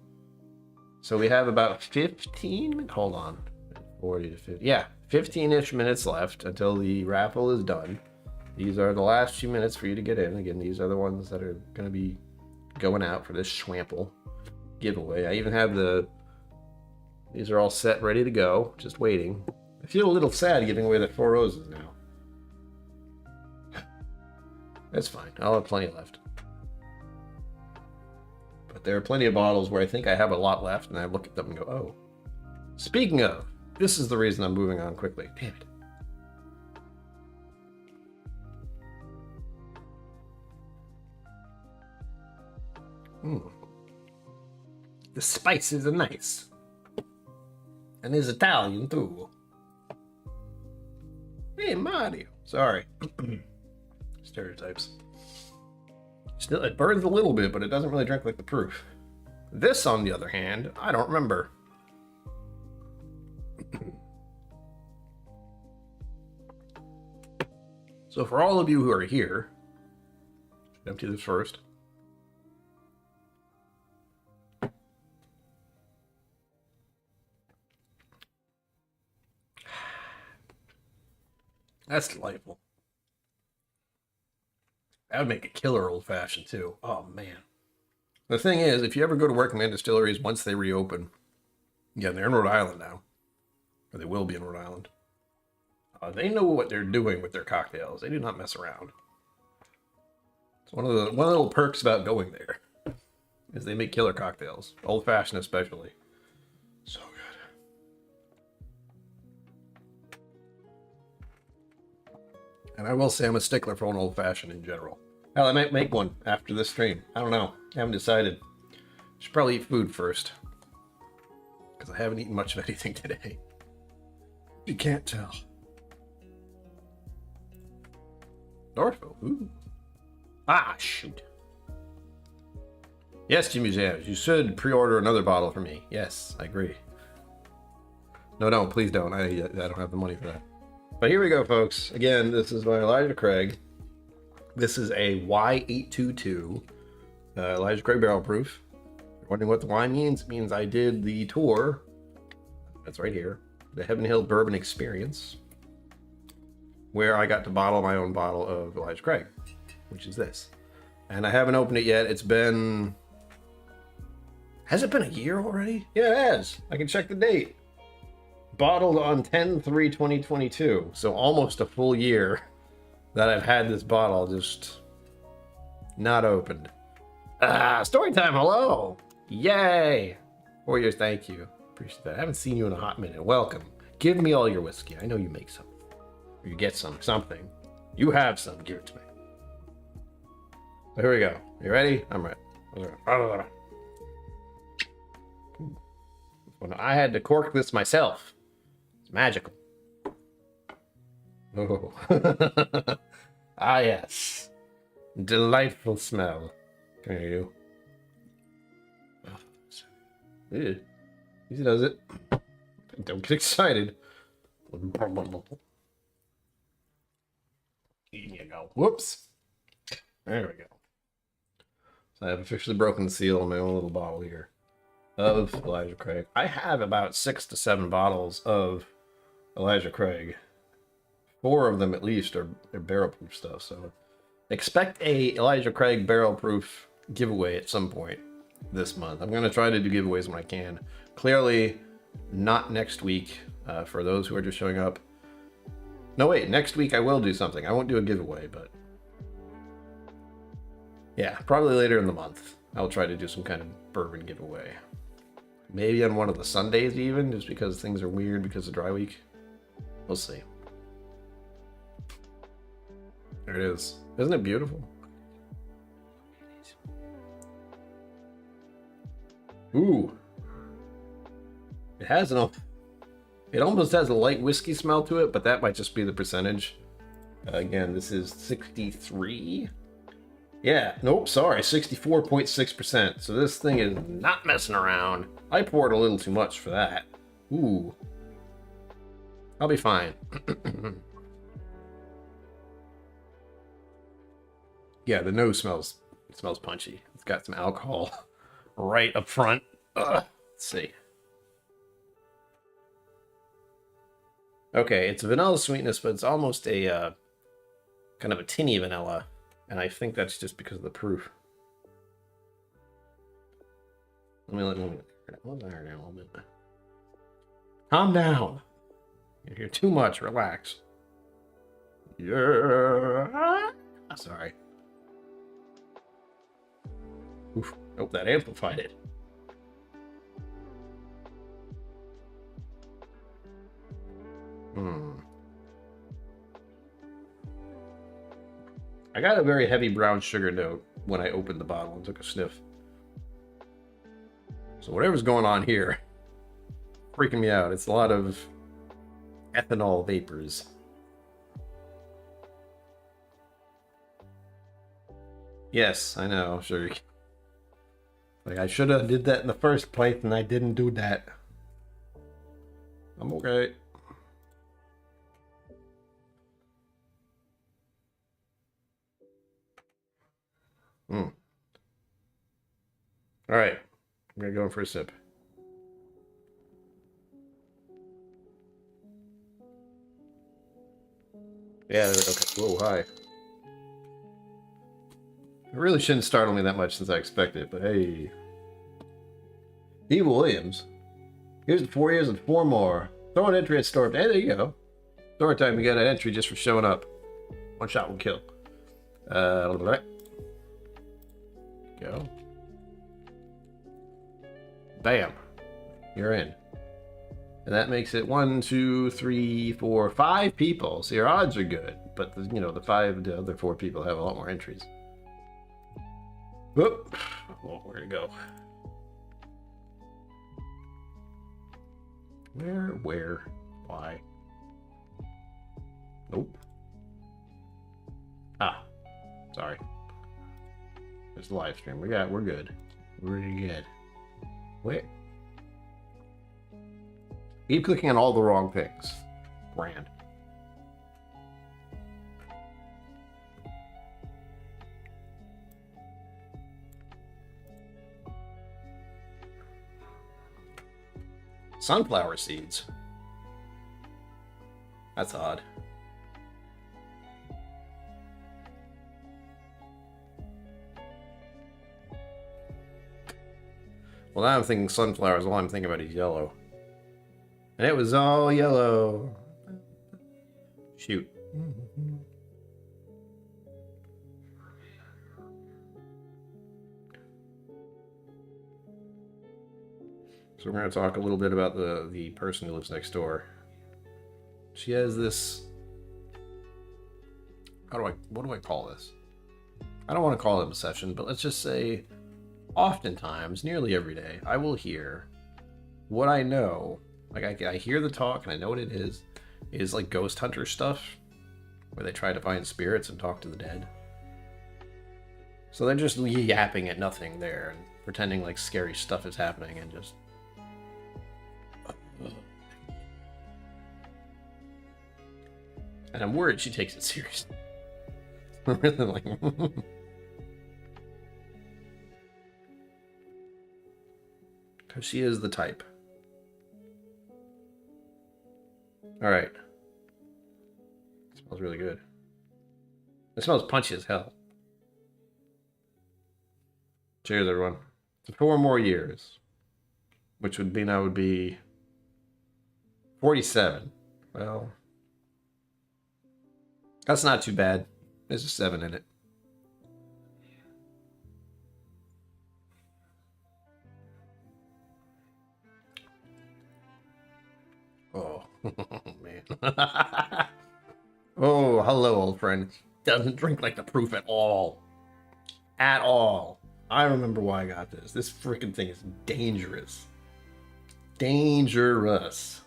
So we have about 15, hold on. 40 to 50, yeah, 15-ish minutes left until the raffle is done. These are the last few minutes for you to get in. Again, these are the ones that are going to be going out for this Schwample giveaway. I even have these are all set, ready to go, just waiting. I feel a little sad giving away the 4 roses now. That's fine, I'll have plenty left. But there are plenty of bottles where I think I have a lot left, and I look at them and go, oh. Speaking of, this is the reason I'm moving on quickly. Damn it. The spices are nice. And it's Italian too. Hey, Mario. Sorry. Stereotypes. Still, it burns a little bit, but it doesn't really drink like the proof. This, on the other hand, I don't remember. So for all of you who are here, should empty this first. That's delightful. That would make a killer old-fashioned, too. Oh, man. The thing is, if you ever go to Workman Distilleries once they reopen, again, they're in Rhode Island now, or they will be in Rhode Island, they know what they're doing with their cocktails. They do not mess around. It's one of the little perks about going there, is they make killer cocktails, old-fashioned especially. So good. And I will say I'm a stickler for an old-fashioned in general. Hell, I might make one after this stream. I don't know. I haven't decided. Should probably eat food first, because I haven't eaten much of anything today. You can't tell. Northville. Ooh. Ah, shoot. Yes, Jimmy Jams, you should pre-order another bottle for me. Yes, I agree. No, don't. Please don't. I don't have the money for that. But here we go, folks. Again, this is by Elijah Craig. This is a Y822 Elijah Craig Barrel Proof. You're wondering what the Y means? It means I did the tour. That's right here. The Heaven Hill Bourbon Experience, where I got to bottle my own bottle of Elijah Craig, which is this. And I haven't opened it yet. It's been... Has it been a year already? Yeah, it has. I can check the date. Bottled on 10/3/2022. So almost a full year that I've had this bottle just not opened. Story time, hello. Yay. 4 years, thank you. Appreciate that. I haven't seen you in a hot minute. Welcome. Give me all your whiskey. I know you make some. Or you get something. You have some. Give it to me. So here we go. You ready? I'm ready. I had to cork this myself. It's magical. Oh. Ah, yes. Delightful smell. Come here, you. Oh, easy does it. Don't get excited. Here you go. Whoops. There we go. So I have officially broken the seal on my own little bottle here of Elijah Craig. I have about 6 to 7 bottles of Elijah Craig. 4 of them at least are barrel proof stuff. So expect a Elijah Craig barrel proof giveaway at some point this month. I'm going to try to do giveaways when I can. Clearly not next week for those who are just showing up. No, wait, next week I will do something. I won't do a giveaway, but yeah, probably later in the month. I'll try to do some kind of bourbon giveaway. Maybe on one of the Sundays even, just because things are weird because of dry week. We'll see. There it is. Isn't it beautiful? Ooh. It has an... It almost has a light whiskey smell to it, but that might just be the percentage. Again, this is 63. Yeah, nope, sorry, 64.6%. So this thing is not messing around. I poured a little too much for that. Ooh. I'll be fine. Yeah, the nose smells punchy. It's got some alcohol right up front. Let's see. Okay, it's a vanilla sweetness, but it's almost a kind of a tinny vanilla, and I think that's just because of the proof. Let me calm down. You hear too much. Relax. Yeah. Sorry. Oof. Hope that amplified it. I got a very heavy brown sugar note when I opened the bottle and took a sniff. So whatever's going on here, freaking me out. It's a lot of ethanol vapors. Yes, I know, sure. Like, I should have did that in the first place, and I didn't do that. I'm okay. All right, I'm gonna go in for a sip. Yeah, okay. Whoa, hi. It really shouldn't startle me that much since I expected, but hey. Evil Williams. Here's the 4 years and 4 more. Throw an entry at store. Hey, there you go. Store time, you get an entry just for showing up. One shot will kill. Go. Bam. You're in. And that makes it 1, 2, 3, 4, 5 people. So your odds are good. But, the other 4 people have a lot more entries. Whoop. Well, where to go? Where? Why? Nope. Ah. Sorry. There's the live stream. We're good. We're good. Wait. Keep clicking on all the wrong things. Brand. Sunflower seeds. That's odd. Well, now I'm thinking sunflowers. All I'm thinking about is yellow. And it was all yellow. Shoot. So we're going to talk a little bit about the person who lives next door. She has this... what do I call this? I don't want to call it obsession, but let's just say oftentimes, nearly every day, I will hear what I know. Like, I hear the talk and I know what it is like ghost hunter stuff, where they try to find spirits and talk to the dead. So they're just yapping at nothing there and pretending like scary stuff is happening and just... And I'm worried she takes it seriously. I'm really like... Because she is the type. Alright. Smells really good. It smells punchy as hell. Cheers, everyone. 4 more years. Which would mean I would be 47. Well, that's not too bad. There's a 7 in it. Oh, man. Oh, hello, old friend. Doesn't drink like the proof at all. At all. I remember why I got this. This freaking thing is dangerous. Dangerous.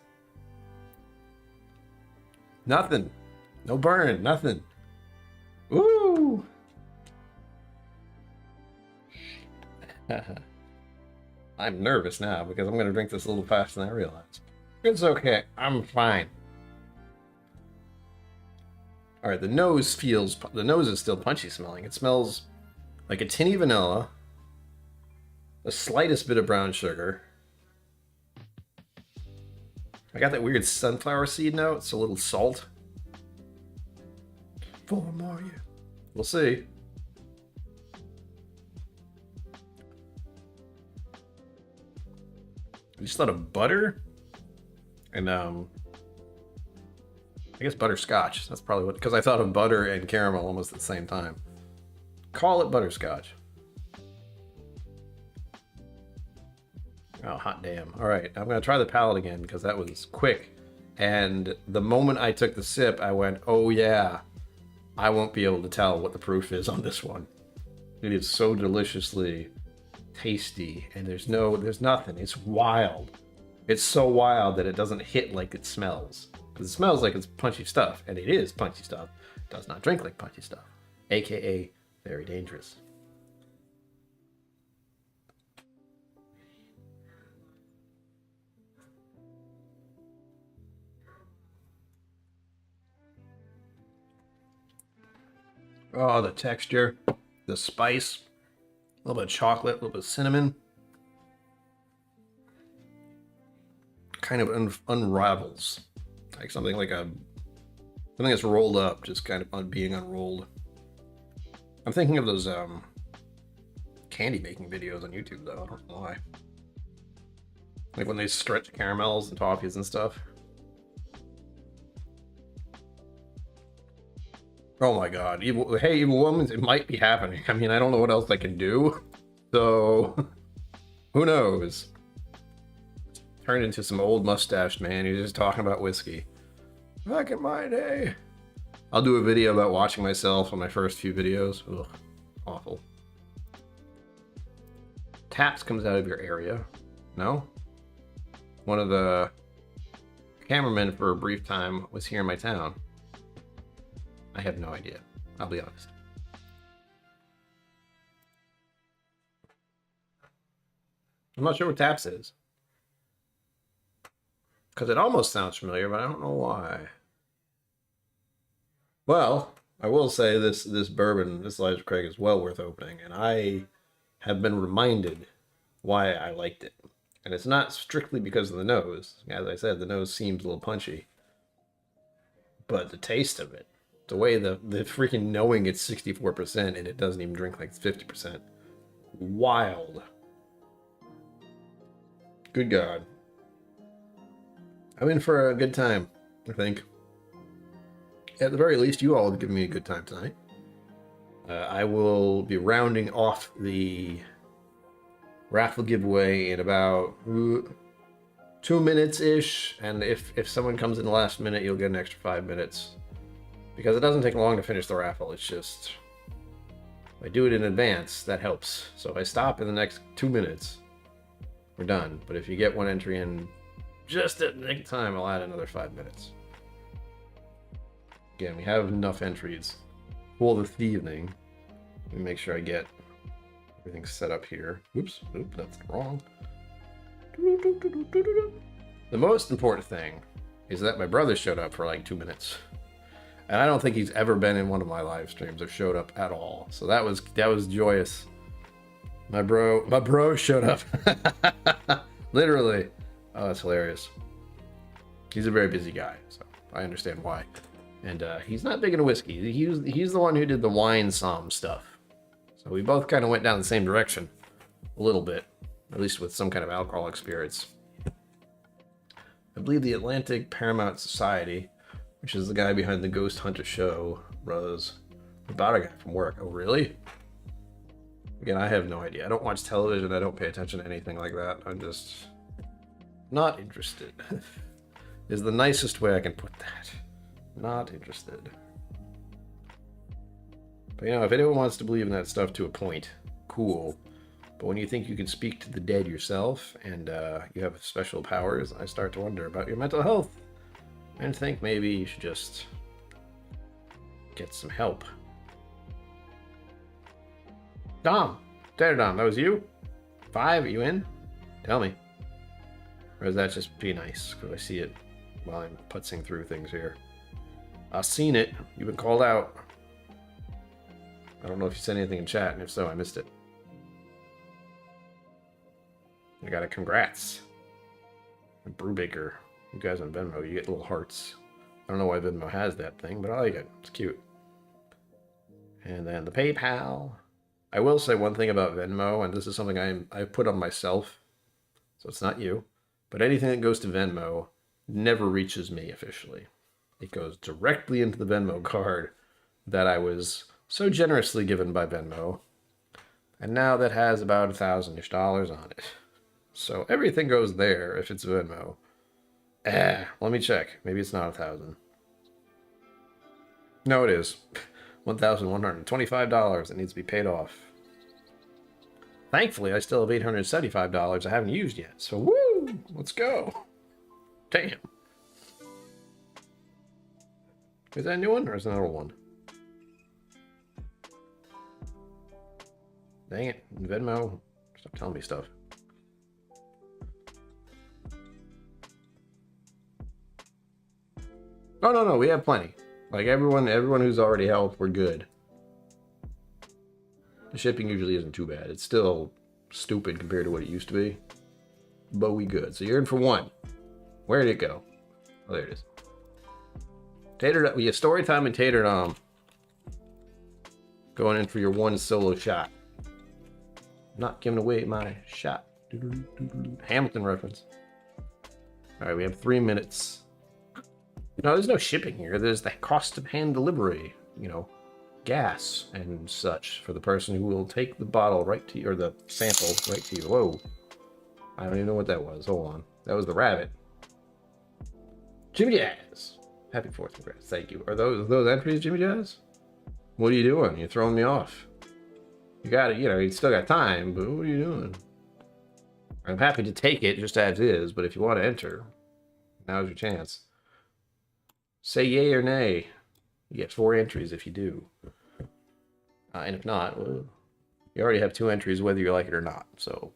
Nothing. No burn. Nothing. Woo! I'm nervous now because I'm going to drink this a little faster than I realized. It's okay. I'm fine. All right, the nose is still punchy smelling. It smells like a tinny vanilla, the slightest bit of brown sugar. I got that weird sunflower seed note, a little salt. 4 more years. We'll see. I just thought of butter and I guess butterscotch. That's probably what, because I thought of butter and caramel almost at the same time. Call it butterscotch. Oh, hot damn. All right, I'm going to try the palate again because that was quick. And the moment I took the sip, I went, oh yeah, I won't be able to tell what the proof is on this one. It is so deliciously tasty, and there's nothing. It's wild. It's so wild that it doesn't hit like it smells. Because it smells like it's punchy stuff, and it is punchy stuff. It does not drink like punchy stuff. AKA very dangerous. Oh, the texture, the spice, a little bit of chocolate, a little bit of cinnamon. Kind of unravels. Like something that's rolled up, just kind of being unrolled. I'm thinking of those candy making videos on YouTube, though. I don't know why. Like when they stretch caramels and toffees and stuff. Oh my god. Hey, Evil Woman, it might be happening. I mean, I don't know what else I can do. So, who knows? Turned into some old mustached man who's just talking about whiskey. Back in my day. I'll do a video about watching myself on my first few videos. Ugh, awful. Taps comes out of your area. No? One of the cameramen for a brief time was here in my town. I have no idea. I'll be honest. I'm not sure what Taps is. Because it almost sounds familiar, but I don't know why. Well, I will say this bourbon, this Elijah Craig, is well worth opening, and I have been reminded why I liked it. And it's not strictly because of the nose. As I said, the nose seems a little punchy. But the taste of it, the way the freaking knowing it's 64% and it doesn't even drink like 50%. Wild. Good God. I'm in for a good time, I think. At the very least, you all have given me a good time tonight. I will be rounding off the raffle giveaway in about 2 minutes-ish, and if someone comes in the last minute, you'll get an extra 5 minutes. Because it doesn't take long to finish the raffle, it's just... if I do it in advance, that helps. So if I stop in the next 2 minutes, we're done. But if you get one entry in just at the nick time, I'll add another 5 minutes. Again, we have enough entries for this evening. Let me make sure I get everything set up here. Oops, that's wrong. The most important thing is that my brother showed up for like 2 minutes. And I don't think he's ever been in one of my live streams or showed up at all. So that was joyous. My bro showed up. Literally. Oh, that's hilarious. He's a very busy guy, so I understand why. And he's not big into whiskey. He's the one who did the wine som stuff. So we both kind of went down the same direction a little bit, at least with some kind of alcoholic spirits. I believe the Atlantic Paramount Society, which is the guy behind the Ghost Hunter show, was about a guy from work. Oh, really? Again, I have no idea. I don't watch television. I don't pay attention to anything like that. I'm just not interested. Is the nicest way I can put that. Not interested. But you know, if anyone wants to believe in that stuff to a point, cool. But when you think you can speak to the dead yourself and you have special powers, I start to wonder about your mental health and think maybe you should just get some help. Dom! Tater Dom, that was you? 5, are you in? Tell me. Or is that just be nice? Because I see it while I'm putzing through things here. I've seen it. You've been called out. I don't know if you said anything in chat, and if so, I missed it. I got a congrats. A Brewbaker. You guys on Venmo, you get little hearts. I don't know why Venmo has that thing, but I like it. It's cute. And then the PayPal. I will say one thing about Venmo, and this is something I put on myself, so it's not you, but anything that goes to Venmo never reaches me officially. It goes directly into the Venmo card that I was so generously given by Venmo, and now that has about $1,000-ish on it. So everything goes there if it's Venmo. Let me check. Maybe it's not 1,000. No, it is. $1,125 that needs to be paid off. Thankfully, I still have $875 I haven't used yet. So, woo! Let's go. Damn. Is that a new one or is that an old one? Dang it. Venmo. Stop telling me stuff. Oh, no, we have plenty. Like, everyone who's already helped, we're good. The shipping usually isn't too bad. It's still stupid compared to what it used to be. But we good. So you're in for one. Where did it go? Oh, there it is. Tater, we have story time and Tater Dom. Going in for your one solo shot. Not giving away my shot. Hamilton reference. Alright, we have 3 minutes. No, there's no shipping here. There's the cost of hand delivery, you know, gas and such for the person who will take the bottle right to you, or the sample right to you. Whoa. I don't even know what that was. Hold on. That was the rabbit. Jimmy Jazz. Happy 4th. Congrats. Thank you. Are those entries, Jimmy Jazz? What are you doing? You're throwing me off. You got it. You know, you still got time, but what are you doing? I'm happy to take it just as is, but if you want to enter, now's your chance. Say yay or nay. You get 4 entries if you do. And if not, well, you already have 2 entries whether you like it or not. So,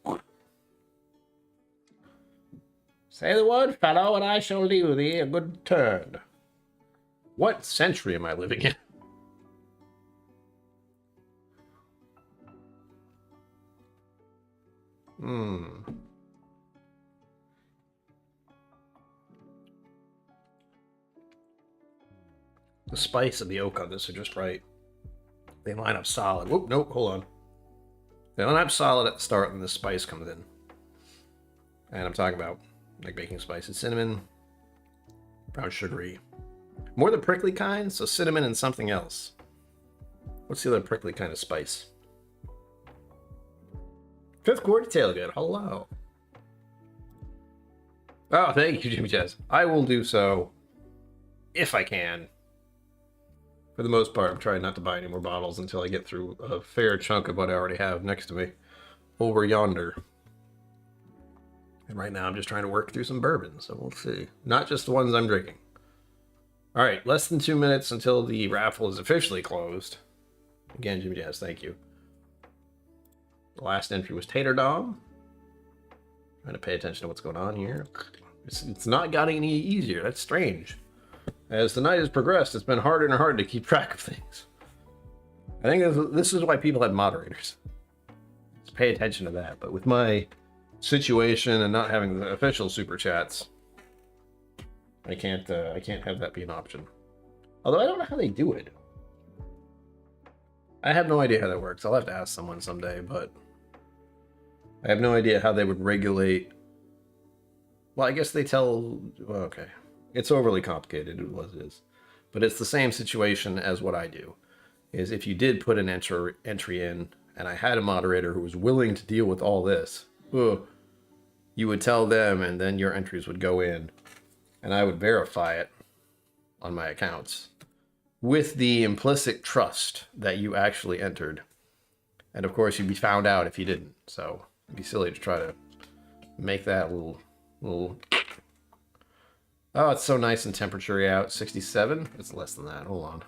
say the word, fellow, and I shall do thee a good turn. What century am I living in? The spice and the oak on this are just right. They line up solid. Whoop, nope, hold on. They line up solid at the start and the spice comes in. And I'm talking about like baking spices, cinnamon, brown sugary. More the prickly kind, so cinnamon and something else. What's the other prickly kind of spice? 5th quarter tailgate, hello. Oh, thank you, Jimmy Jazz. I will do so if I can. For the most part, I'm trying not to buy any more bottles until I get through a fair chunk of what I already have next to me over yonder. And right now I'm just trying to work through some bourbons, so we'll see. Not just the ones I'm drinking. All right, less than 2 minutes until the raffle is officially closed. Again, Jimmy Jazz, thank you. The last entry was Tater Dom. Trying to pay attention to what's going on here. It's not gotten any easier. That's strange. As the night has progressed, it's been harder and harder to keep track of things. I think this is why people have moderators. Just pay attention to that. But with my situation and not having the official super chats, I can't have that be an option. Although I don't know how they do it. I have no idea how that works. I'll have to ask someone someday, but I have no idea how they would regulate. Well, I guess they tell. Well, okay. It's overly complicated, it is. But it's the same situation as what I do. Is if you did put an entry in, and I had a moderator who was willing to deal with all this, you would tell them, and then your entries would go in, and I would verify it on my accounts with the implicit trust that you actually entered. And of course, you'd be found out if you didn't. So it'd be silly to try to make that little. Oh, it's so nice and temperature out. 67. It's less than that. Hold on.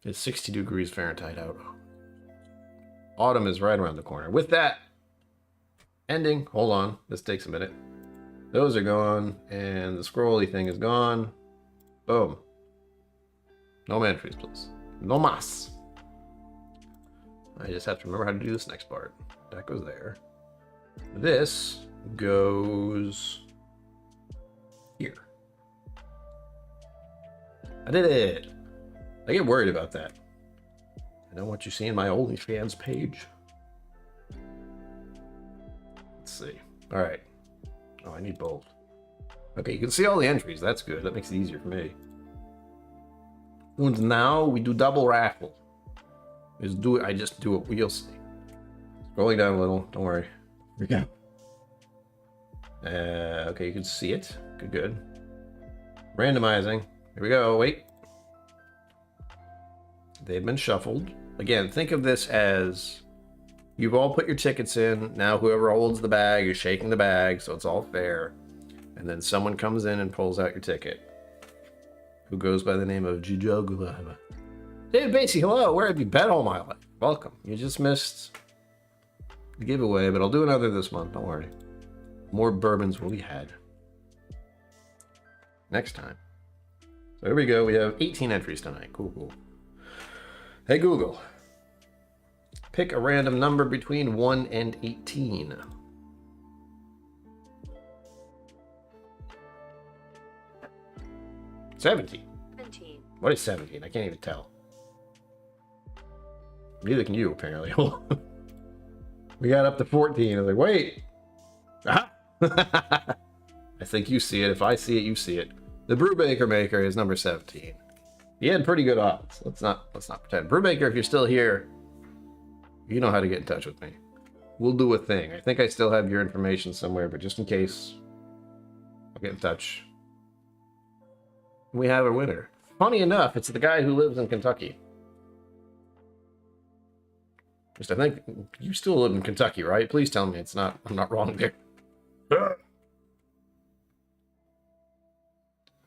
It's 62 degrees Fahrenheit out. Autumn is right around the corner. With that, ending. Hold on. This takes a minute. Those are gone, and the scrolly thing is gone. Boom. No entries, please. No mas. I just have to remember how to do this next part. That goes there. This goes here. I did it. I get worried about that. I don't want you seeing my OnlyFans page. Let's see. All right. Oh, I need both. Okay, you can see all the entries. That's good. That makes it easier for me. And now we do double raffle. I just do it. You'll see. Scrolling down a little. Don't worry. Here we go. Okay, you can see it. Good. Randomizing. Here we go. Wait. They've been shuffled. Again, think of this as you've all put your tickets in. Now whoever holds the bag is shaking the bag, so it's all fair. And then someone comes in and pulls out your ticket. Who goes by the name of Jijogulava. David Basie, hello. Where have you been all my life? Welcome. You just missed the giveaway, but I'll do another this month. Don't worry. More bourbons will be had next time. So here we go. We have 18 entries tonight. Cool. Hey Google, pick a random number between 1 and 18. $17. 17. What is 17? I can't even tell. Neither can you, apparently. We got up to 14. I was like, wait. Ah! I think you see it. If I see it, you see it. The Brewbaker Maker is number 17. He had pretty good odds. Let's not pretend. Brewbaker, if you're still here, you know how to get in touch with me. We'll do a thing. I think I still have your information somewhere, but just in case, I'll get in touch. We have a winner. Funny enough, it's the guy who lives in Kentucky. Just I think you still live in Kentucky, right? Please tell me I'm not wrong there.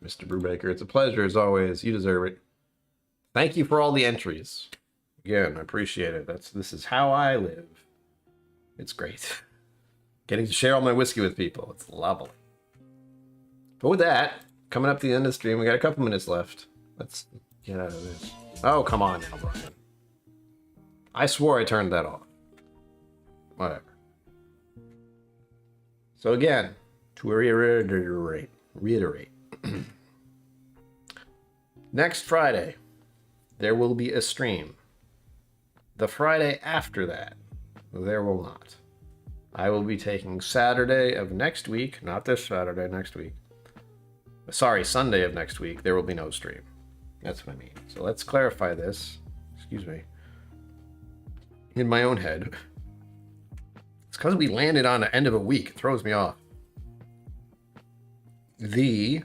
Mr. Brewbaker, it's a pleasure as always. You deserve it. Thank you for all the entries. Again, I appreciate it. This is how I live. It's great. Getting to share all my whiskey with people. It's lovely. But with that, coming up to the end of the stream, we got a couple minutes left. Let's get out of this. Oh, come on now, Brian. I swore I turned that off. Whatever. So again, to reiterate. Next Friday, there will be a stream. The Friday after that, there will not. I will be taking Saturday of next week, not this Saturday, next week. Sorry, Sunday of next week, there will be no stream. That's what I mean. So let's clarify this. Excuse me. In my own head. It's because we landed on the end of a week. It throws me off. The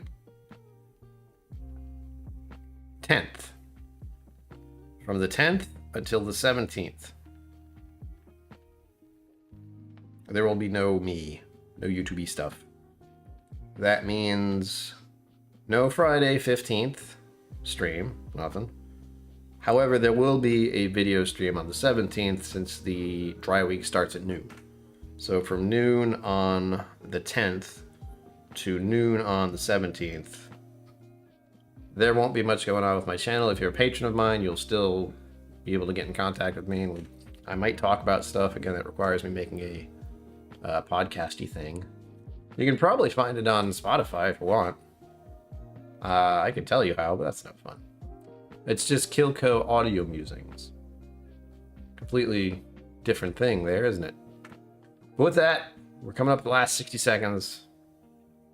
10th. From the 10th until the 17th. There will be no me. No YouTube stuff. That means no Friday 15th stream. Nothing. However, there will be a video stream on the 17th since the dry week starts at noon. So from noon on the 10th to noon on the 17th, there won't be much going on with my channel. If you're a patron of mine, you'll still be able to get in contact with me. And I might talk about stuff, again, that requires me making a podcasty thing. You can probably find it on Spotify if you want. I can tell you how, but that's not fun. It's just KillCo Audio Musings. Completely different thing there, isn't it? But with that, we're coming up the last 60 seconds.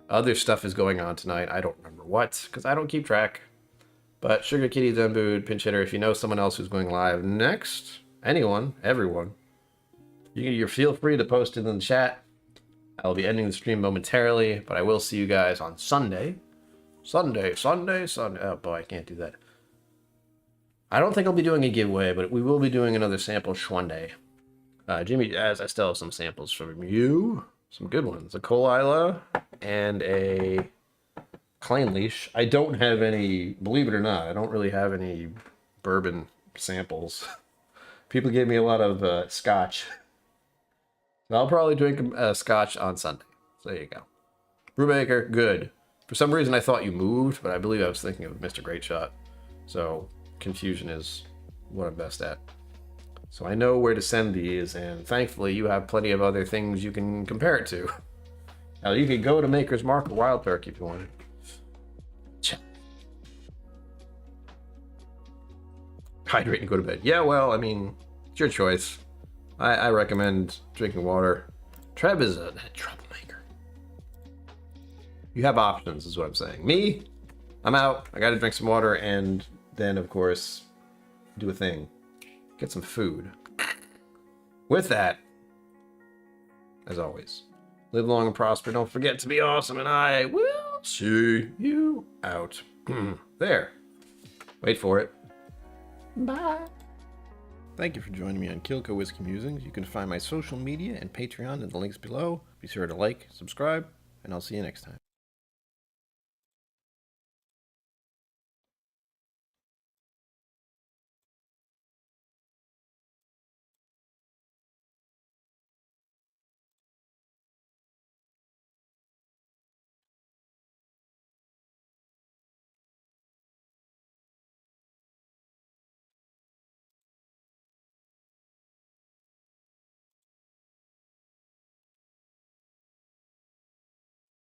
Other stuff is going on tonight. I don't remember what, because I don't keep track. But Sugar Kitty, Dunbood, Pinch Hitter, if you know someone else who's going live next, anyone, everyone, you feel free to post it in the chat. I'll be ending the stream momentarily, but I will see you guys on Sunday. Sunday. Oh boy, I can't do that. I don't think I'll be doing a giveaway, but we will be doing another sample one day. Jimmy, as I still have some samples from you. Some good ones. A Cole Isla and a Clanleash. I don't have any, believe it or not, I don't really have any bourbon samples. People gave me a lot of Scotch. So I'll probably drink Scotch on Sunday. So there you go. Brubaker, good. For some reason I thought you moved, but I believe I was thinking of Mr. Great Shot. So confusion is what I'm best at. So I know where to send these, and thankfully you have plenty of other things you can compare it to. Now you could go to Maker's Mark or Wild Turkey if you wanted. Hydrate and go to bed. Yeah, well, I mean, it's your choice. I recommend drinking water. Trev is a troublemaker. You have options, is what I'm saying. Me, I'm out. I gotta drink some water and then, of course, do a thing. Get some food. With that, as always, live long and prosper. Don't forget to be awesome, and I will see you out. There. Wait for it. Bye. Thank you for joining me on KillCo Whiskey Musings. You can find my social media and Patreon in the links below. Be sure to like, subscribe, and I'll see you next time.